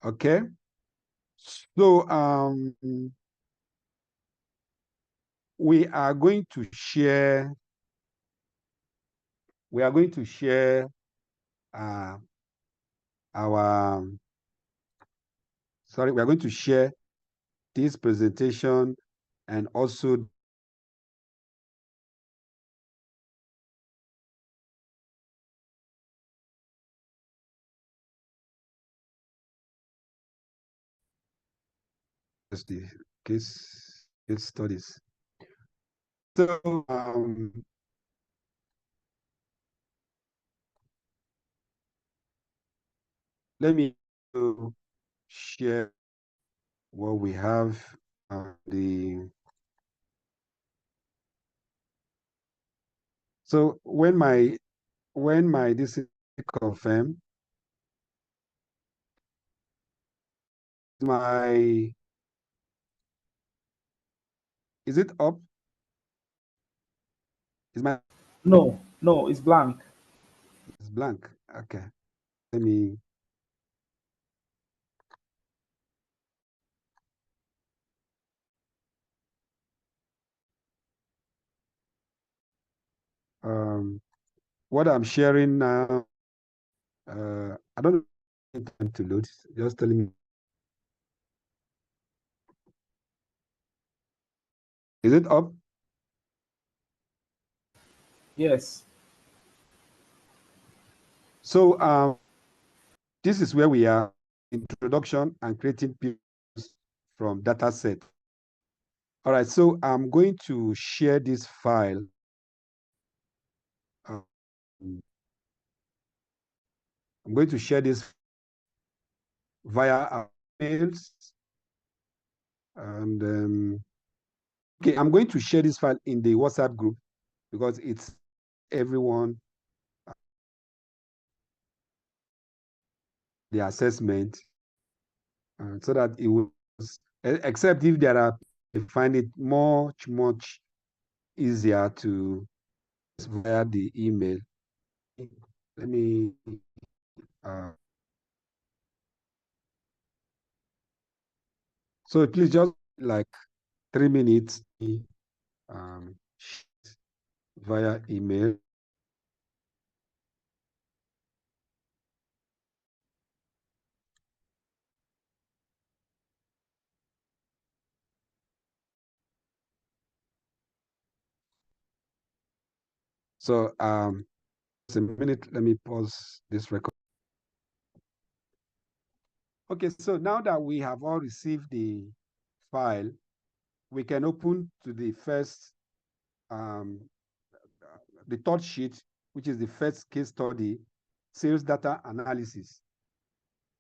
Okay, so we are going to share we are going to share this presentation and also the case studies. So let me share what we have so when my this is confirmed, is it up? Is my No, it's blank. It's blank. Okay, let me what I'm sharing now, I don't need time to load, just telling me. Is it up? Yes. So this is where we are, introduction and creating pictures from data set. All right, so I'm going to share this file. I'm going to share this via our mails. And okay, I'm going to share this file in the WhatsApp group because it's everyone the assessment, so that it will, except if there are, I find it much easier to via the email. Let me so please just like 3 minutes via email. So just a minute, let me pause this record. Okay, so now that we have all received the file, we can open to the first the third sheet, which is the first case study, sales data analysis.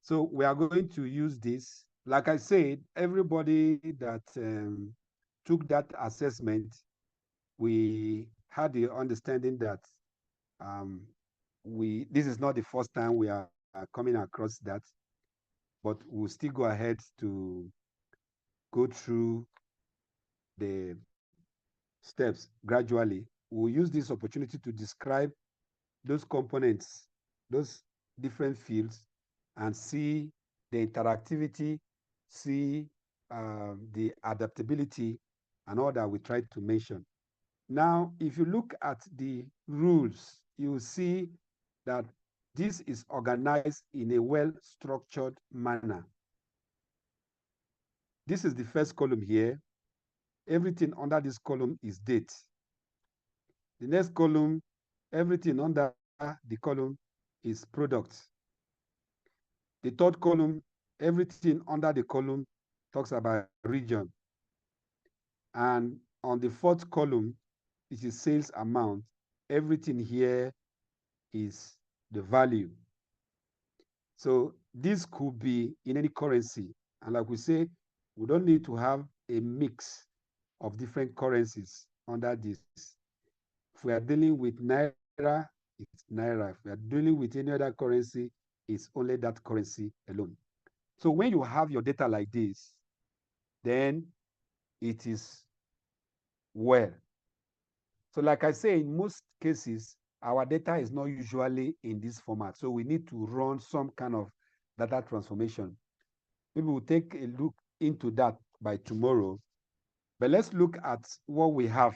So we are going to use this. Like I said, everybody that took that assessment, we had the understanding that this is not the first time we are coming across that, but we'll still go ahead to go through the steps gradually. We'll use this opportunity to describe those components, those different fields, and see the interactivity, see the adaptability, and all that we tried to mention. Now, if you look at the rules, you will see that this is organized in a well-structured manner. This is the first column here. Everything under this column is date. The next column, everything under the column is products. The third column, everything under the column talks about region. And on the fourth column, which is sales amount, everything here is the value. So this could be in any currency. And like we say, we don't need to have a mix of different currencies under this. If we are dealing with Naira, it's Naira. If we are dealing with any other currency, it's only that currency alone. So when you have your data like this, then it is well. So like I say, in most cases, our data is not usually in this format. So we need to run some kind of data transformation. Maybe we'll take a look into that by tomorrow. But let's look at what we have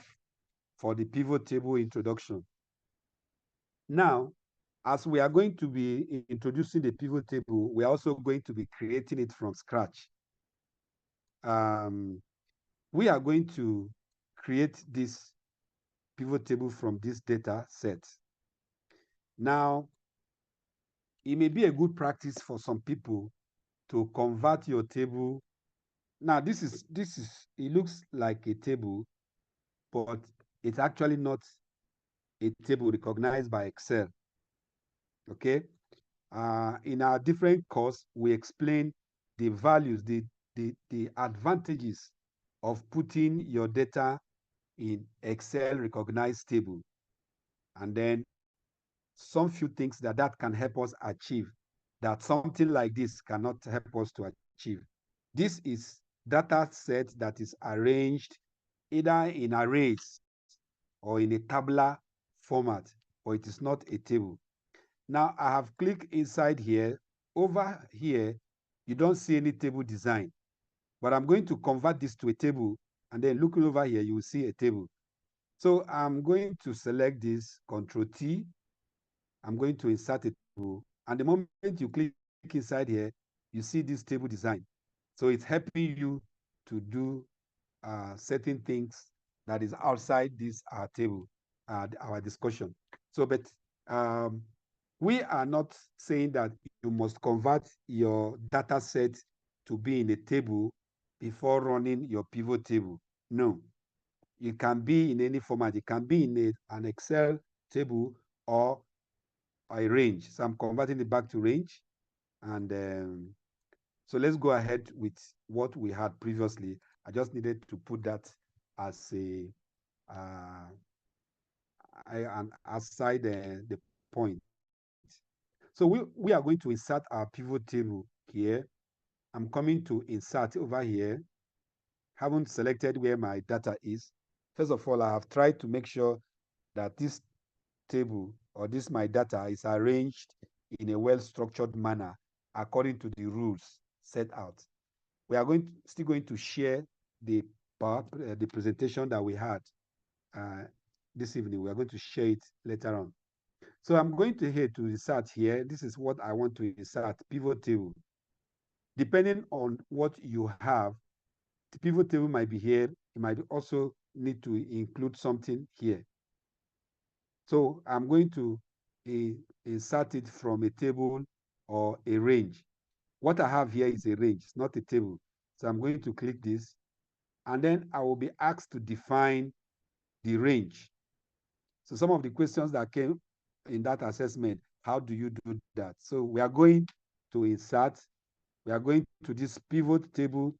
for the pivot table introduction. Now, as we are going to be introducing the pivot table, we are also going to be creating it from scratch. We are going to create this pivot table from this data set. Now, it may be a good practice for some people to convert your table. Now, this is it looks like a table, but it's actually not a table recognized by Excel. Okay. In our different course, we explain the values, the advantages of putting your data in Excel recognized table, and then some few things that can help us achieve that something like this cannot help us to achieve. This is data set that is arranged either in arrays or in a tabular format, or it is not a table. Now I have clicked inside here. Over here, you don't see any table design, but I'm going to convert this to a table, and then looking over here, you will see a table. So I'm going to select this, Control T. I'm going to insert a table, and the moment you click inside here, you see this table design. So it's helping you to do certain things that is outside this table, our discussion. So, but we are not saying that you must convert your data set to be in a table before running your pivot table. No, it can be in any format. It can be in an Excel table or a range. So I'm converting it back to range. And so let's go ahead with what we had previously. I just needed to put that as a aside the point. So we are going to insert our pivot table here. I'm coming to insert over here. Haven't selected where my data is. First of all, I have tried to make sure that this table or this my data is arranged in a well-structured manner according to the rules set out. We are still going to share the presentation that we had this evening. We are going to share it later on. So I'm going to here to insert here. This is what I want to insert, pivot table. Depending on what you have, the pivot table might be here. You might also need to include something here. So I'm going to insert it from a table or a range. What I have here is a range, it's not a table. So I'm going to click this, and then I will be asked to define the range. So some of the questions that came in that assessment, how do you do that? So we are going to insert, we are going to this pivot table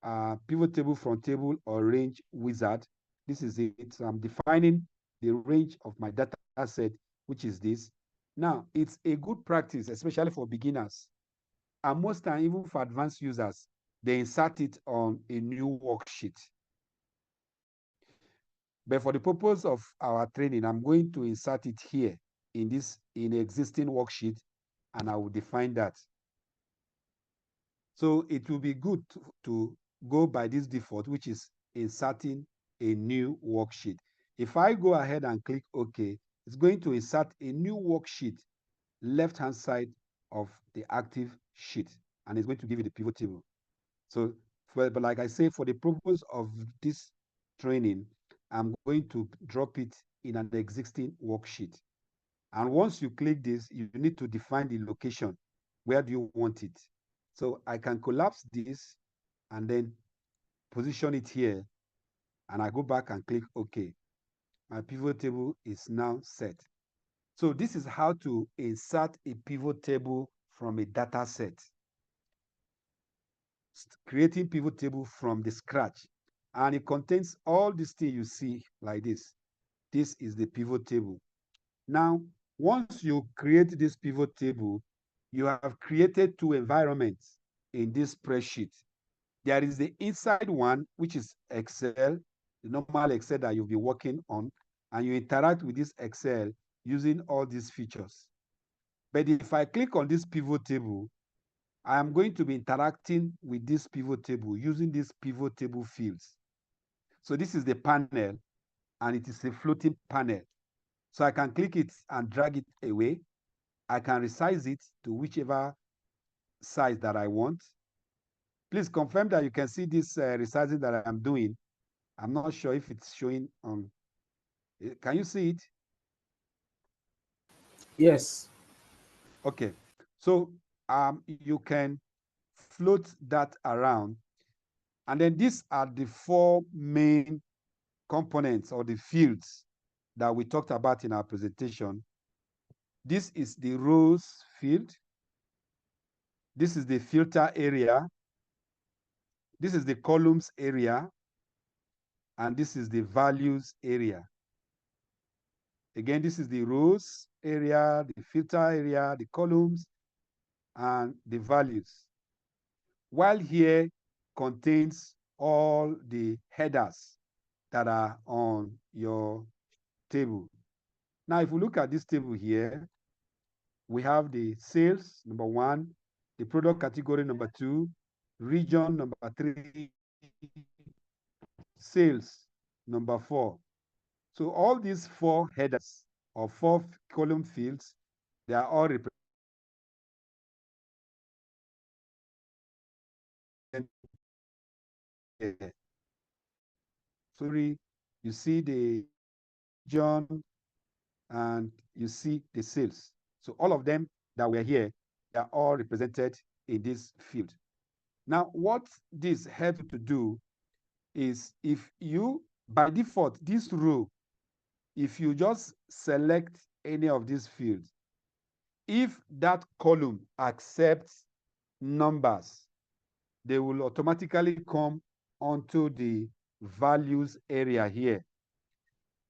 from table or range wizard. This is it. So I'm defining the range of my data set, which is this. Now, it's a good practice, especially for beginners. And most time, even for advanced users, they insert it on a new worksheet. But for the purpose of our training, I'm going to insert it here in the existing worksheet, and I will define that. So it will be good to go by this default, which is inserting a new worksheet. If I go ahead and click OK, it's going to insert a new worksheet left-hand side of the active sheet, and it's going to give you the pivot table. So, but like I say, for the purpose of this training, I'm going to drop it in an existing worksheet. And once you click this, you need to define the location. Where do you want it? So I can collapse this and then position it here. And I go back and click OK. My pivot table is now set. So this is how to insert a pivot table from a data set. Creating pivot table from the scratch. And it contains all these things you see like this. This is the pivot table. Now, once you create this pivot table, you have created two environments in this spreadsheet. There is the inside one, which is Excel, the normal Excel that you'll be working on, and you interact with this Excel using all these features. But if I click on this pivot table, I am going to be interacting with this pivot table using these pivot table fields. So this is the panel, and it is a floating panel. So I can click it and drag it away. I can resize it to whichever size that I want. Please confirm that you can see this resizing that I'm doing. I'm not sure if it's showing on. Can you see it? Yes. Okay. So you can float that around. And then these are the four main components or the fields that we talked about in our presentation. This is the rows field. This is the filter area. This is the columns area. And this is the values area. Again, this is the rows area, the filter area, the columns, and the values. While here contains all the headers that are on your table. Now, if we look at this table here, we have the sales, number 1, the product category, number 2, region, number 3, sales, number 4. So all these 4 headers or 4 column fields, they are all represented. Sorry, you see the region and you see the sales. So all of them that were here, they are all represented in this field. Now, what this helps to do is if you, by default, this row, if you just select any of these fields, if that column accepts numbers, they will automatically come onto the values area here.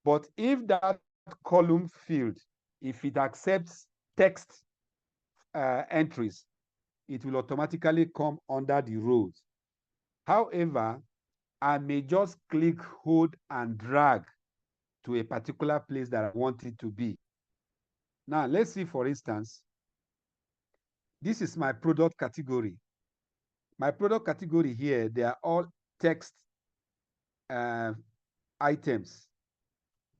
But if that column field, if it accepts text entries, it will automatically come under the rows. However, I may just click, hold, and drag to a particular place that I want it to be. Now, let's see, for instance, this is my product category. My product category here, they are all text items.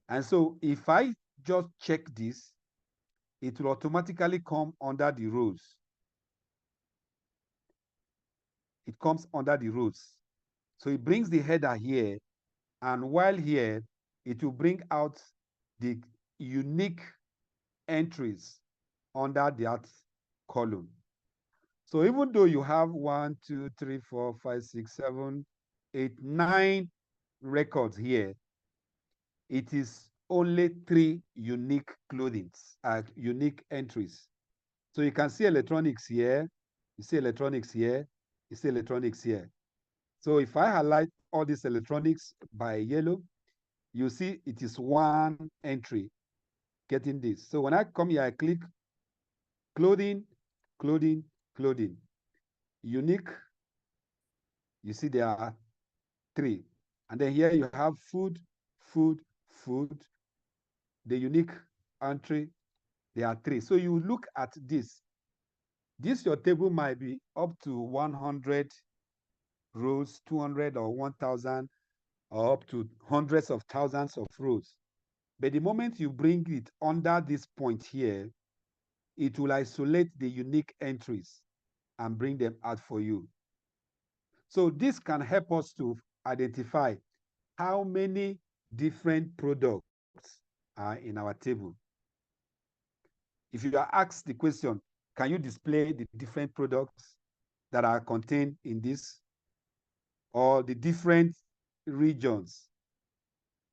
And so if I just check this, it will automatically come under the rows. It comes under the rows. So it brings the header here, and while here, it will bring out the unique entries under that column. So even though you have 1, 2, 3, 4, 5, 6, 7, 8, 9 records here, it is only 3 unique unique entries. So you can see electronics here, you see electronics here, you see electronics here. So if I highlight all these electronics by yellow, you see it is 1 entry getting this. So when I come here, I click clothing, clothing, clothing. Unique, you see there are 3. And then here you have food, food, food. The unique entry, there are 3. So you look at this. This, your table might be up to 100 rows, 200 or 1,000, or up to hundreds of thousands of rows. But the moment you bring it under this point here, it will isolate the unique entries and bring them out for you. So this can help us to identify how many different products are in our table. If you are asked the question, can you display the different products that are contained in this or the different regions?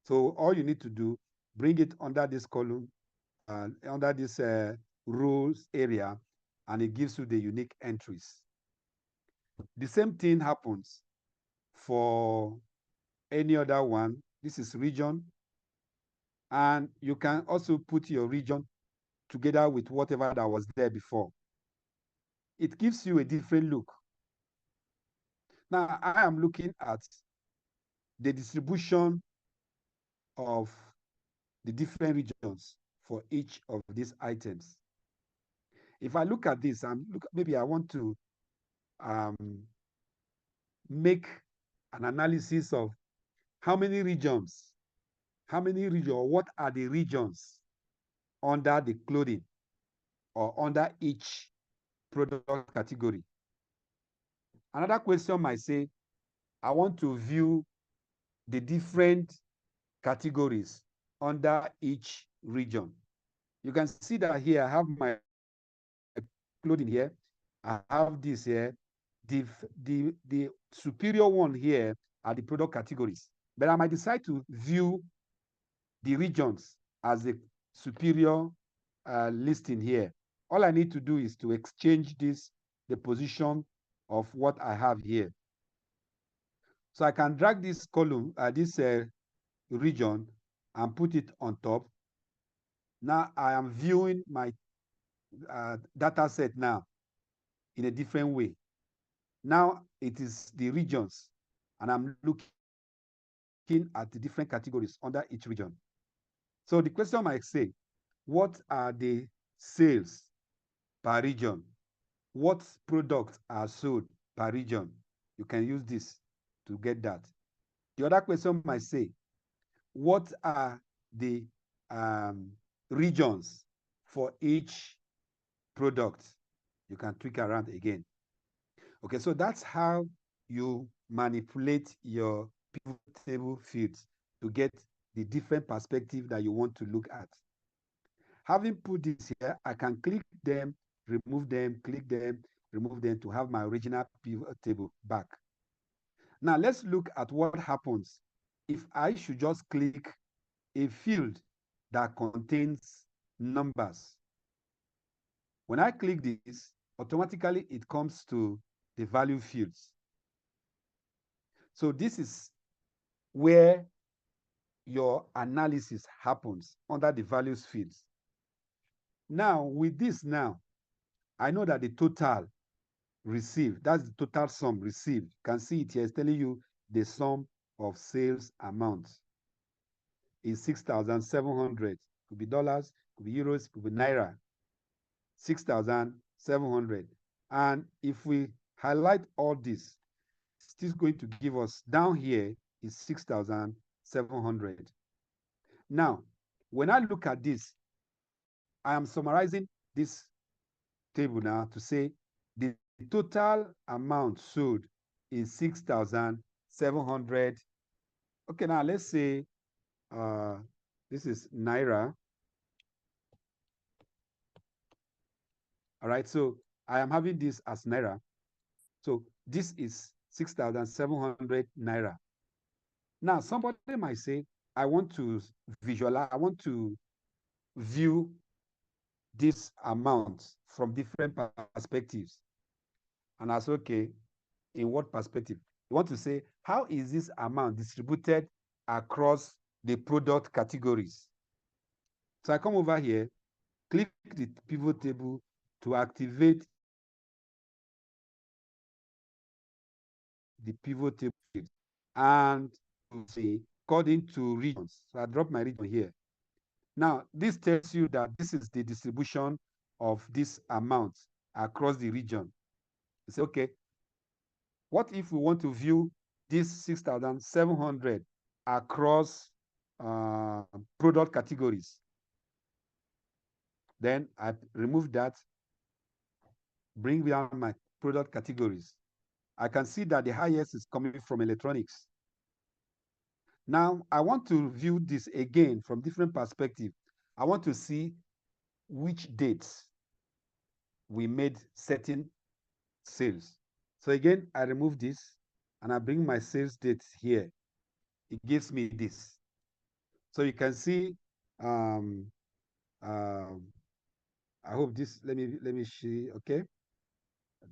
So all you need to do, bring it under this column, under this rules area, and it gives you the unique entries. The same thing happens for any other one. This is region. And you can also put your region together with whatever that was there before. It gives you a different look. Now, I am looking at the distribution of the different regions for each of these items. If I look at this, maybe I want to make an analysis of how many regions, what are the regions under the clothing or under each product category. Another question might say, I want to view the different categories under each region. You can see that here I have my clothing here. I have this here. The superior one here are the product categories. But I might decide to view the regions as a superior listing here. All I need to do is to exchange the position of what I have here. So I can drag this column, this region, and put it on top. Now I am viewing my data set now in a different way. Now it is the regions, and I'm looking at the different categories under each region. So the question might say, what are the sales per region? What products are sold per region? You can use this to get that. The other question might say, what are the regions for each product? You can tweak around again. Okay, so that's how you manipulate your pivot table fields to get the different perspective that you want to look at. Having put this here, I can click them, remove them, click them, remove them to have my original pivot table back. Now let's look at what happens if I should just click a field that contains numbers. When I click this, automatically it comes to the value fields. So this is where your analysis happens, under the values fields. Now with this I know that the total received, that's the total sum received. You can see it here, it's telling you the sum of sales amounts is 6,700. Could be dollars, could be euros, could be naira. 6,700. And if we highlight all this, it's still going to give us, down here is 6,700. Now, when I look at this, I am summarizing this table now to say the total amount sold is 6,700. Okay, now let's say this is naira. All right, so I am having this as naira. So this is 6,700 naira. Now somebody might say, I want to visualize, I want to view this amount from different perspectives. And I say, okay, in what perspective? You want to say, how is this amount distributed across the product categories? So I come over here, click the pivot table to activate the pivot table and say according to regions. So I drop my region here. Now this tells you that this is the distribution of this amount across the region. You say, okay, what if we want to view this 6,700 across product categories? Then I remove that, bring down my product categories. I can see that the highest is coming from electronics. Now I want to view this again from different perspective. I want to see which dates we made certain sales. So again, I remove this and I bring my sales dates here. It gives me this. So you can see, I hope this, let me see, okay.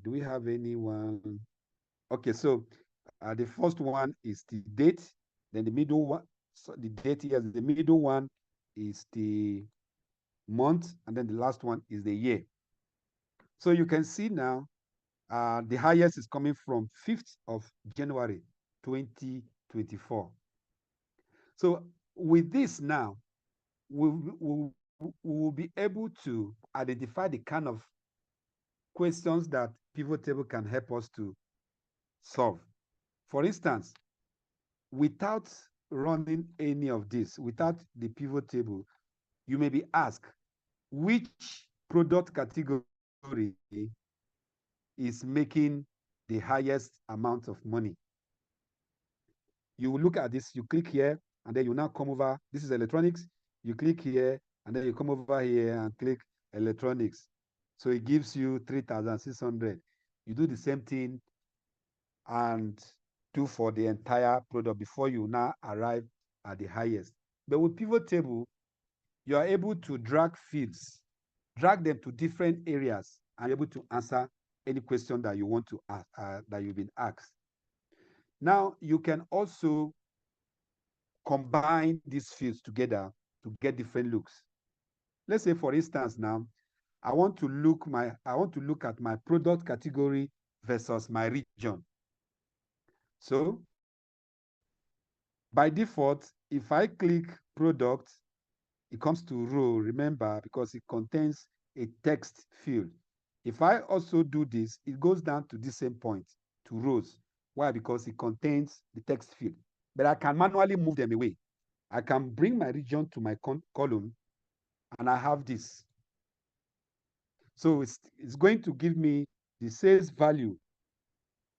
Do we have anyone? Okay, so the first one is the date, then the middle one, so the date here, the middle one is the month, and then the last one is the year. So you can see now, the highest is coming from 5th of January, 2024. So with this now, we will be able to identify the kind of questions that pivot table can help us to solve. For instance, without running any of this, without the pivot table, you may be asked, which product category is making the highest amount of money? You will look at this, you click here, and then you now come over. This is electronics. You click here, and then you come over here and click electronics. So it gives you 3,600. You do the same thing and do for the entire product before you now arrive at the highest. But with pivot table, you are able to drag fields, drag them to different areas, and able to answer any question that you want to ask, that you've been asked. Now, you can also combine these fields together to get different looks. Let's say, for instance, now, I want to look at my product category versus my region. So, by default, if I click product, it comes to row, remember, because it contains a text field. If I also do this, it goes down to the same point, to rows. Why? Because it contains the text field. But I can manually move them away. I can bring my region to my column, and I have this. So it's going to give me the sales value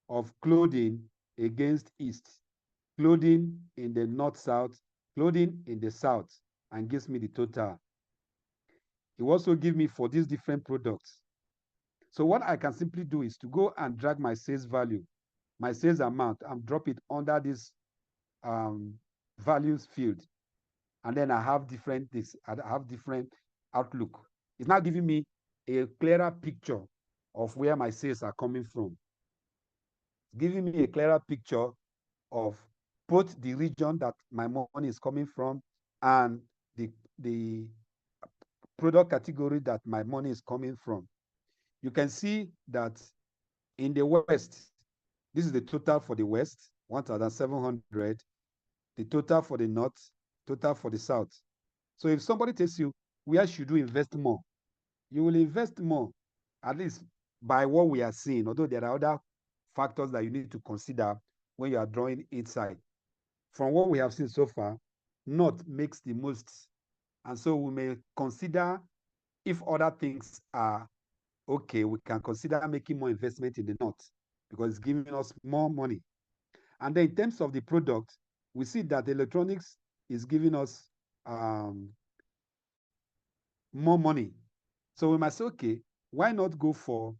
of clothing against East, clothing in the North-South, clothing in the South, and gives me the total. It will also give me for these different products. So what I can simply do is to go and drag my sales value, my sales amount, and drop it under this values field. And then I have different outlook. It's now giving me a clearer picture of where my sales are coming from. It's giving me a clearer picture of both the region that my money is coming from and the product category that my money is coming from. You can see that in the West, this is the total for the West, 1,700, the total for the North, total for the South. So if somebody tells you, where should you invest more? You will invest more, at least by what we are seeing, although there are other factors that you need to consider when you are drawing insight. From what we have seen so far, North makes the most. And so we may consider, if other things are okay, we can consider making more investment in the North because it's giving us more money. And then in terms of the product, we see that electronics is giving us more money. So we must say, okay, why not go for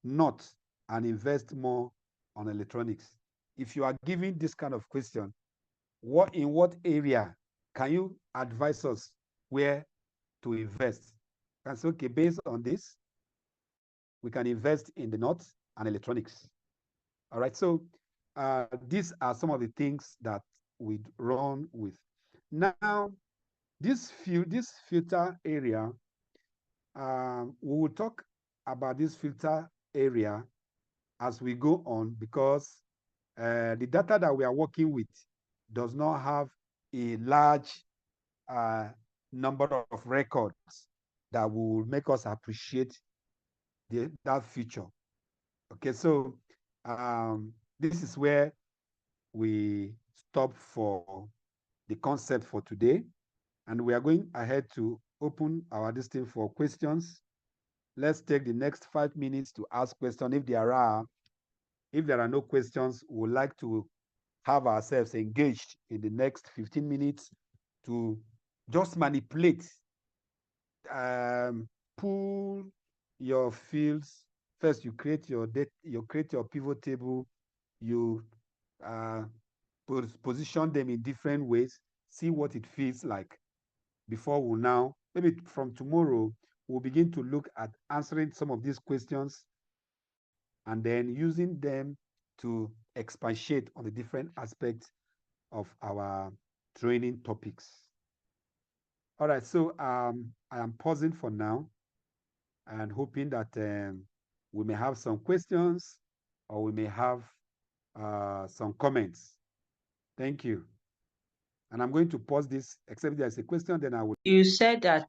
North and invest more on electronics? If you are giving this kind of question, in what area can you advise us where to invest? And so, okay, based on this, we can invest in the North and electronics. All right, so these are some of the things that we run with. Now, this filter area, we will talk about this filter area as we go on, because the data that we are working with does not have a large number of records that will make us appreciate that feature. Okay, so this is where we stop for the concept for today, and we are going ahead to open our listing for questions. Let's take the next 5 minutes to ask questions. If there are no questions, we would like to have ourselves engaged in the next 15 minutes to just manipulate pull your fields. First, you create your pivot table. You position them in different ways. See what it feels like before we now, maybe from tomorrow, we'll begin to look at answering some of these questions and then using them to expatiate on the different aspects of our training topics. All right, so I am pausing for now and hoping that we may have some questions or we may have some comments. Thank you. And I'm going to pause this, except there's a question, then I will. You said that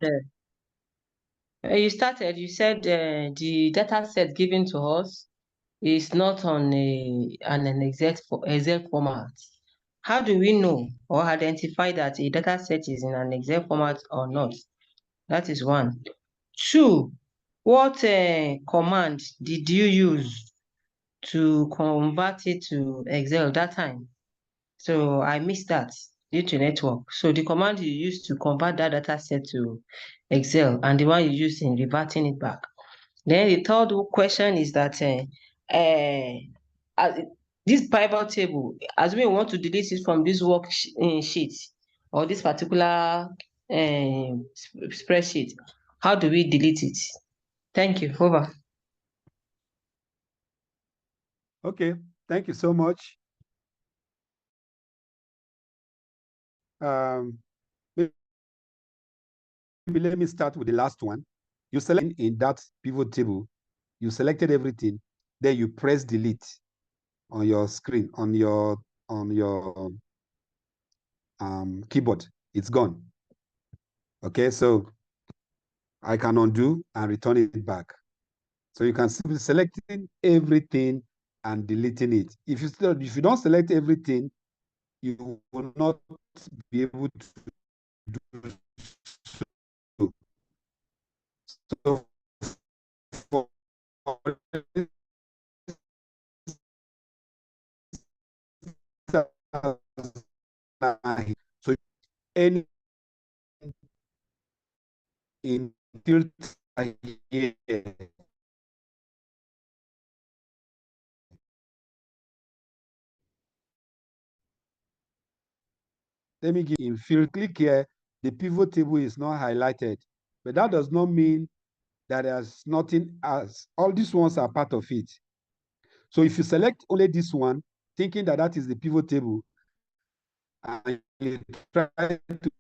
you said the data set given to us is not on an exact format. How do we know or identify that a data set is in an exact format or not? That is one. Two, what command did you use to convert it to Excel that time? So I missed that due to network. So the command you used to convert that data set to Excel and the one you used in reverting it back. Then the third question is that this pivot table, as we want to delete it from this worksheet or this particular spreadsheet, how do we delete it? Thank you. Over. Okay, thank you so much. Maybe let me start with the last one. You select in that pivot table, you selected everything, then you press delete on your screen, on your keyboard. It's gone. Okay, so I can undo and return it back. So you can simply selecting everything and deleting it. If you don't select everything, you will not be able to do so. So so any in filter here. Let me give in field, click here, the pivot table is not highlighted, but that does not mean that there's nothing else. All these ones are part of it. So if you select only this one, thinking that that is the pivot table, and you try to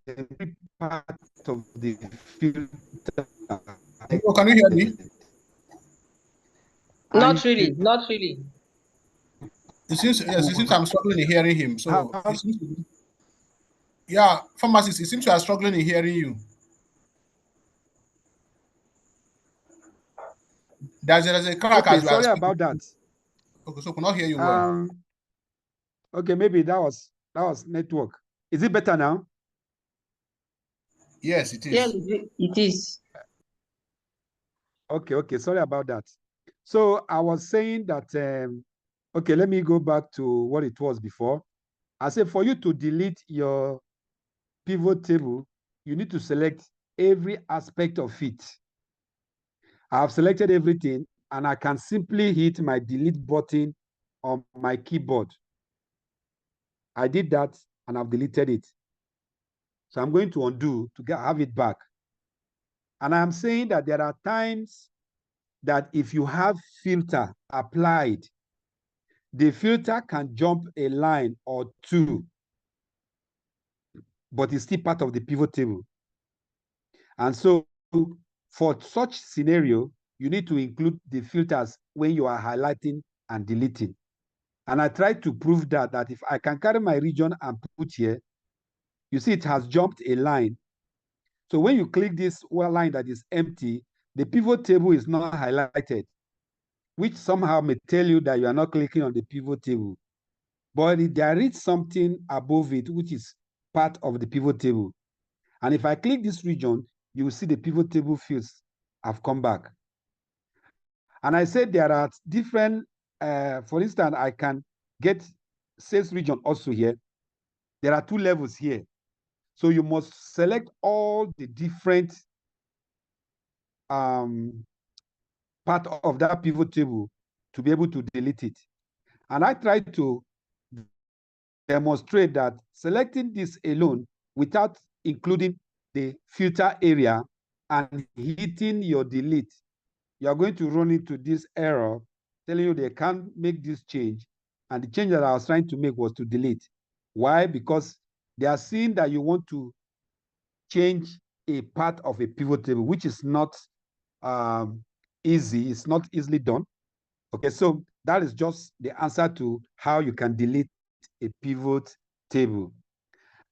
every part of the filter. Oh, can you hear me? Not really, not really. It seems, yes, it seems I'm struggling in hearing him. So it seems to be, yeah, pharmacist, it seems you are struggling in hearing you. There's a crack Okay, as you are sorry speaking. about that. Okay, so I cannot hear you well. Okay, maybe that was network. Is it better now? Yes, it is. Yes, it is. Okay, sorry about that. So I was saying that, okay, let me go back to what it was before. I said for you to delete your pivot table, you need to select every aspect of it. I have selected everything and I can simply hit my delete button on my keyboard. I did that and I've deleted it. So I'm going to undo to have it back. And I'm saying that there are times that if you have filter applied, the filter can jump a line or two, but it's still part of the pivot table. And so for such scenario, you need to include the filters when you are highlighting and deleting. And I tried to prove that if I can carry my region and put here, you see it has jumped a line. So when you click this line that is empty, the pivot table is not highlighted, which somehow may tell you that you are not clicking on the pivot table. But there is something above it, which is part of the pivot table. And if I click this region, you will see the pivot table fields have come back. And I said there are different, for instance, I can get sales region also here. There are 2 levels here. So you must select all the different part of that pivot table to be able to delete it. And I tried to demonstrate that selecting this alone without including the filter area and hitting your delete, you are going to run into this error telling you they can't make this change. And the change that I was trying to make was to delete. Why? Because they are seeing that you want to change a part of a pivot table, which is not easy. It's not easily done. Okay, so that is just the answer to how you can delete a pivot table.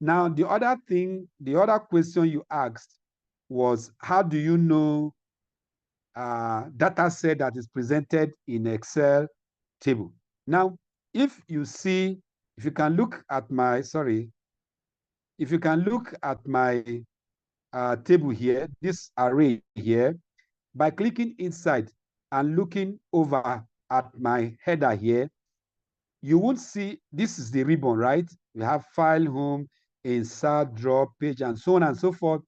Now, the other question you asked was, how do you know data set that is presented in Excel table? Now, if you can look at my table here, this array here, by clicking inside and looking over at my header here, you won't see, this is the ribbon, right? We have file, home, insert, drop, page, and so on and so forth.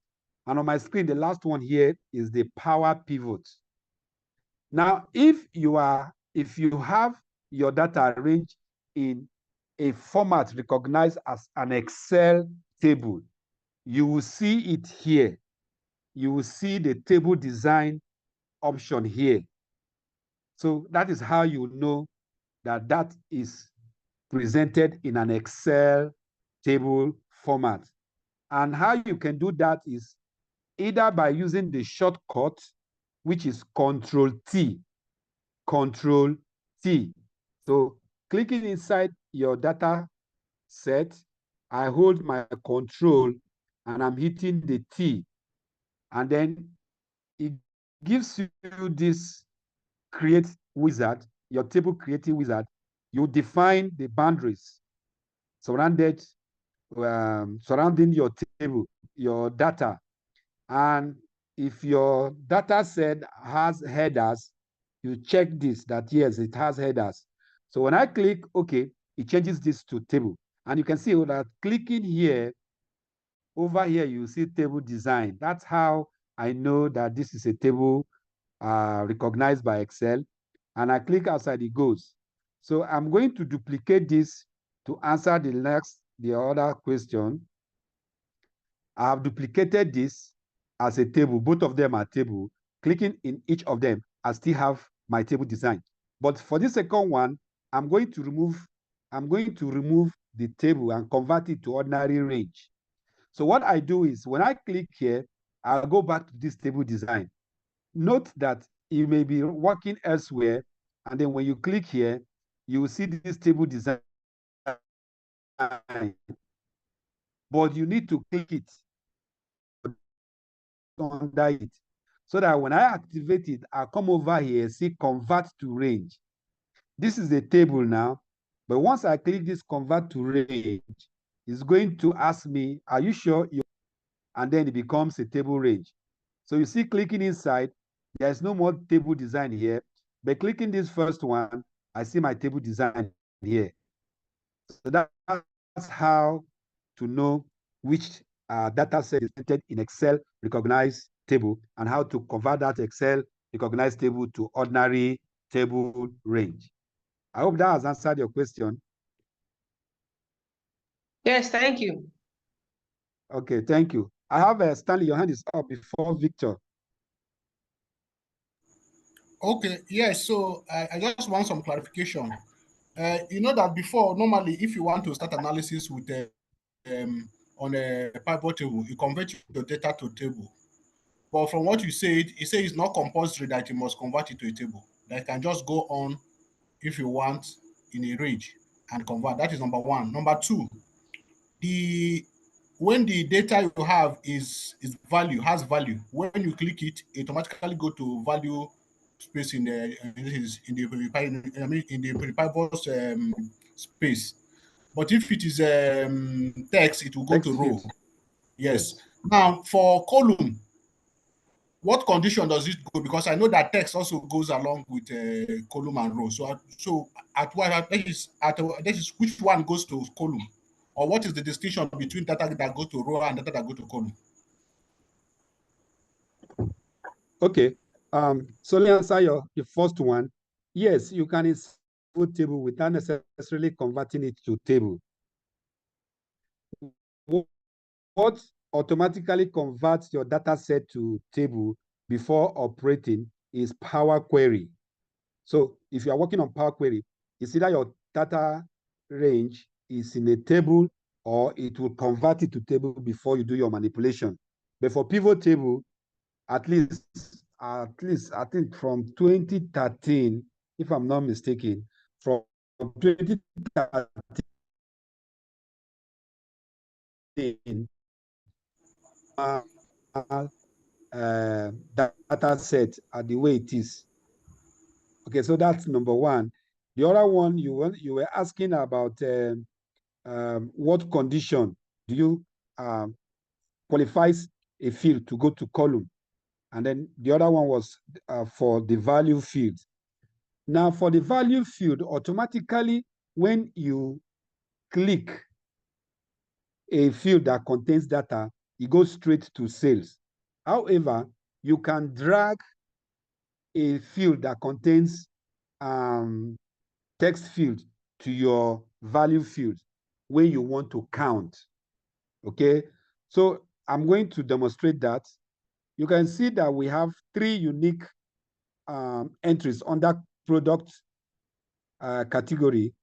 And on my screen, the last one here is the power pivot. Now, if you have your data arranged in a format recognized as an Excel table, you will see it here. You will see the table design option here. So that is how you know that that is presented in an Excel table format. And how you can do that is either by using the shortcut, which is Control-T. Control-T. So clicking inside your data set, I hold my Control and I'm hitting the T. And then it gives you this create wizard, your table creating wizard. You define the boundaries surrounding your table, your data. And if your data set has headers, you check this, that yes, it has headers. So when I click OK, it changes this to table. And you can see that clicking here, over here, you see table design. That's how I know that this is a table recognized by Excel. And I click outside, it goes. So I'm going to duplicate this to answer the other question. I have duplicated this as a table. Both of them are table. Clicking in each of them, I still have my table design. But for the second one, I'm going to remove the table and convert it to ordinary range. So what I do is when I click here, I'll go back to this table design. Note that you may be working elsewhere, and then when you click here, you will see this table design. But you need to click it under it, so that when I activate it, I'll come over here, see convert to range. This is the table now, but once I click this convert to range, it's going to ask me, are you sure? And then it becomes a table range. So you see clicking inside, there's no more table design here, but clicking this first one, I see my table design here. So that's how to know which data set is entered in Excel recognized table and how to convert that Excel recognized table to ordinary table range. I hope that has answered your question. Yes, thank you. Okay, thank you. I have Stanley, your hand is up before Victor. Okay, yes, so I just want some clarification. You know that before, normally, if you want to start analysis with on a pivot table, you convert your data to a table. But from what you said, you say it's not compulsory that you must convert it to a table. That can just go on if you want in a range and convert. That is number one. Number two, when the data you have has value, when you click it, it automatically go to value space in the pivot space. But if it is text, it will go to row. Yes. Now for column, what condition does it go? Because I know that text also goes along with column and row. So at what this is which one goes to column, or what is the distinction between data that go to row and data that go to column? Okay. So let me answer your first one. Yes, you can insert table without necessarily converting it to table. What automatically converts your data set to table before operating is Power Query. So if you are working on Power Query, it's either your data range is in a table or it will convert it to table before you do your manipulation. But for pivot table, at least I think from 2013, if I'm not mistaken, from 2013, data set the way it is. Okay, so that's number one. The other one you were asking about what condition do you qualifies a field to go to column, and then the other one was for the value field. Now for the value field, automatically when you click a field that contains data, it goes straight to sales. However, you can drag a field that contains text field to your value field when you want to count. Okay, so I'm going to demonstrate that. You can see that we have 3 unique entries under product category.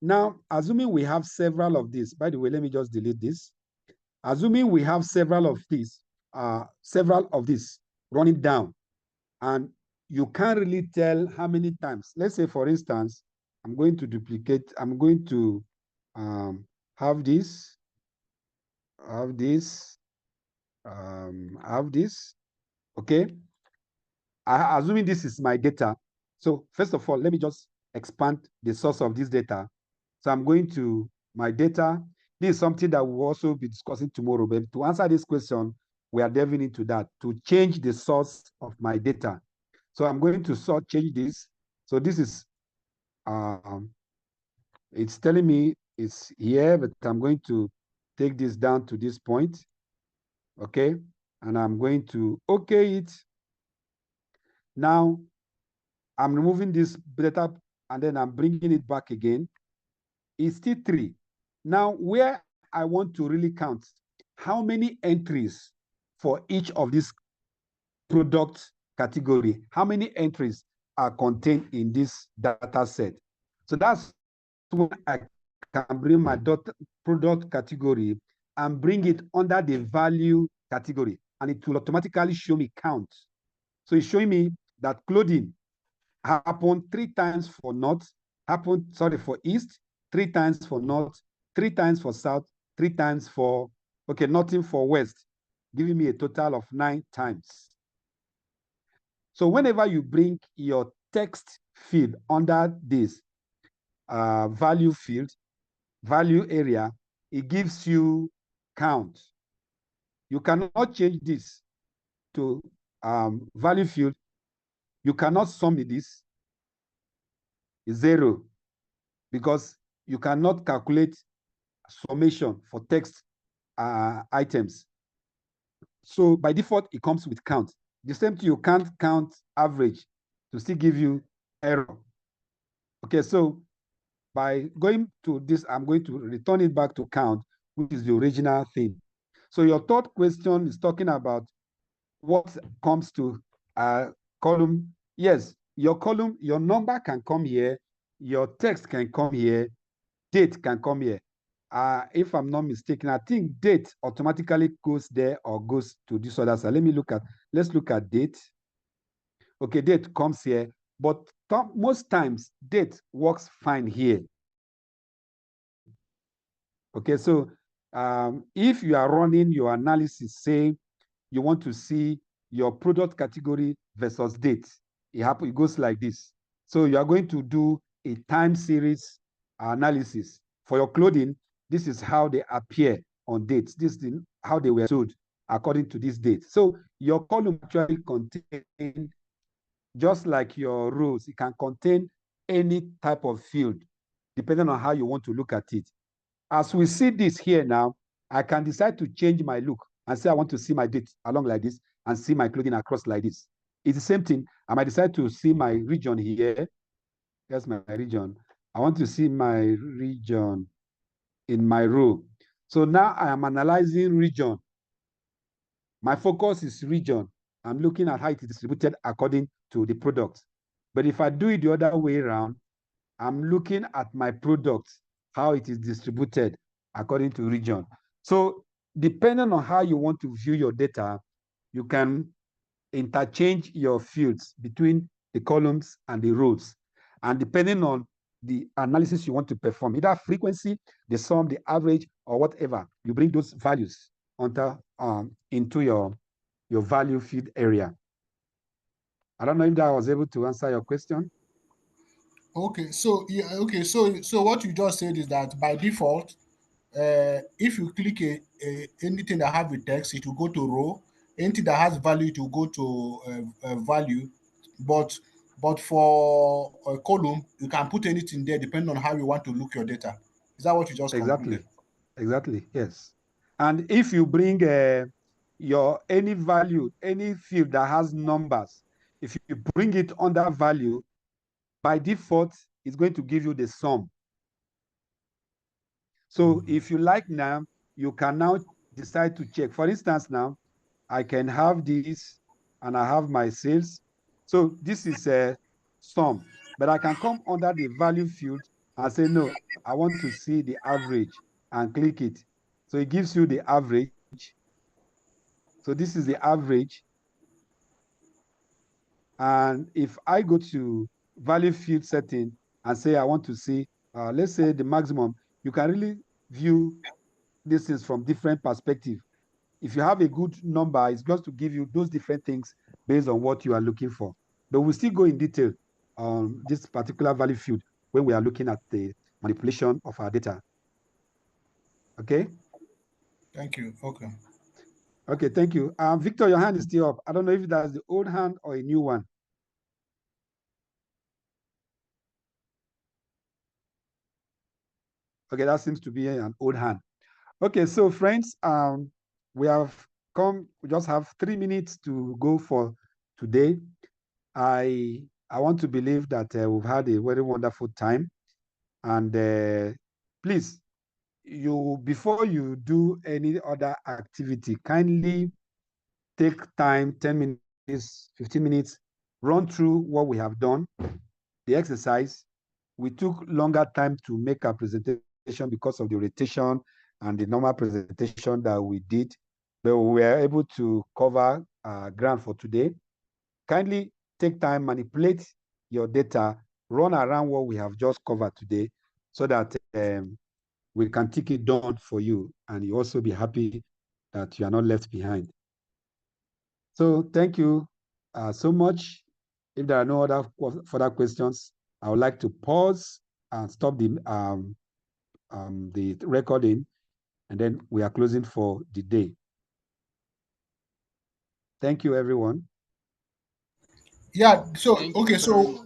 Now, assuming we have several of these, by the way, let me just delete this. Assuming we have several of these running down, and you can't really tell how many times. Let's say, for instance, I'm going to duplicate, I'm going to have this, okay? Assuming this is my data. So first of all, let me just expand the source of this data. So I'm going to my data. This is something that we'll also be discussing tomorrow, but to answer this question, we are delving into that, to change the source of my data. So I'm going to change this. So this is, it's telling me it's here, but I'm going to take this down to this point, okay? And I'm going to okay it. Now, I'm removing this data and then I'm bringing it back again. It's still 3. Now, where I want to really count how many entries for each of these product category, how many entries are contained in this data set. So that's when I can bring my product category and bring it under the value category, and it will automatically show me count. So it's showing me that clothing happened 3 times for north, for east, 3 times for north, 3 times for south, 3 times for, okay, nothing for west, giving me a total of 9 times. So whenever you bring your text field under this value field, value area, it gives you count. You cannot change this to value field. You cannot sum this, 0, because you cannot calculate summation for text items. So by default, it comes with count. The same thing, you can't count average to still give you error. Okay, so by going to this, I'm going to return it back to count, which is the original thing. So your third question is talking about what comes to column. Yes, your column, your number can come here, your text can come here, date can come here. If I'm not mistaken, I think date automatically goes there or goes to this other side. Let's look at date. Okay, date comes here, but most times date works fine here. Okay, so if you are running your analysis, say you want to see your product category versus date, it goes like this. So you are going to do a time series analysis. For your clothing, this is how they appear on dates. This is how they were sold according to this date. So your column actually contains, just like your rows, it can contain any type of field, depending on how you want to look at it. As we see this here now, I can decide to change my look and say I want to see my date along like this and see my clothing across like this. It's the same thing. I might decide to see my region here. Here's my region. I want to see my region in my row. So now I am analyzing region. My focus is region. I'm looking at how it is distributed according to the product. But if I do it the other way around, I'm looking at my product, how it is distributed according to region. So depending on how you want to view your data, you can interchange your fields between the columns and the rows. And depending on the analysis you want to perform, either frequency, the sum, the average, or whatever, you bring those values into your value field area. I don't know if that was able to answer your question. Okay, so yeah, okay, so what you just said is that by default, if you click anything that have a text, it will go to row. Anything that has value, it will go to value. But for a column, you can put anything there depending on how you want to look your data. Is that what you just Exactly, concluded? exactly, yes. And if you bring your any value, any field that has numbers, if you bring it under value, by default, it's going to give you the sum. So if you like now, you can now decide to check. For instance, now I can have this and I have my sales. So this is a sum, but I can come under the value field and say, no, I want to see the average and click it. So it gives you the average. So this is the average. And if I go to value field setting and say I want to see, let's say the maximum, you can really view these things from different perspectives. If you have a good number, it's just to give you those different things based on what you are looking for. But we'll still go in detail on this particular value field when we are looking at the manipulation of our data. Okay? Thank you. Okay. Okay, thank you. Victor, your hand is still up. I don't know if that's the old hand or a new one. Okay, that seems to be an old hand. Okay, so friends, we just have 3 minutes to go for today. I want to believe that we've had a very wonderful time. And please, before you do any other activity, kindly take time, 10 minutes, 15 minutes, run through what we have done, the exercise. We took longer time to make our presentation because of the rotation and the normal presentation that we did, but we were able to cover ground for today. Kindly take time, manipulate your data, run around what we have just covered today so that we can take it down for you and you also be happy that you are not left behind. So thank you so much. If there are no other further questions, I would like to pause and stop the recording, and then we are closing for the day. Thank you, everyone. Yeah, so, okay, so,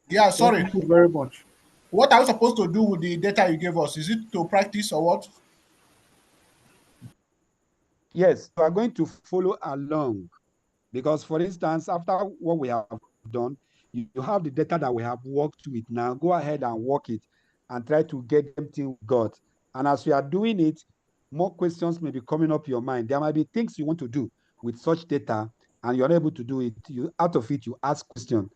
yeah, sorry. Thank you very much. What are we supposed to do with the data you gave us? Is it to practice or what? Yes, we are going to follow along because, for instance, after what we have done, you have the data that we have worked with now. Go ahead and work it and try to get them things we got. And as we are doing it, more questions may be coming up your mind. There might be things you want to do with such data and you're unable to do it. Out of it, you ask questions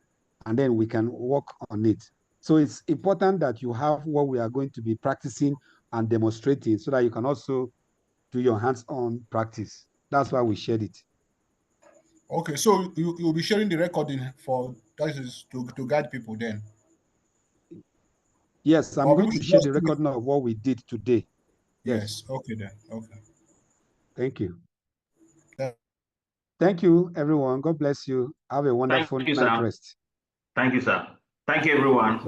and then we can work on it. So it's important that you have what we are going to be practicing and demonstrating so that you can also do your hands-on practice. That's why we shared it. Okay, so you'll be sharing the recording for that is to guide people then. Yes, I'm going to share the recording of what we did today. Yes. Okay then. Okay. Thank you. Thank you, everyone. God bless you. Have a wonderful night rest. Thank you, sir. Thank you, everyone.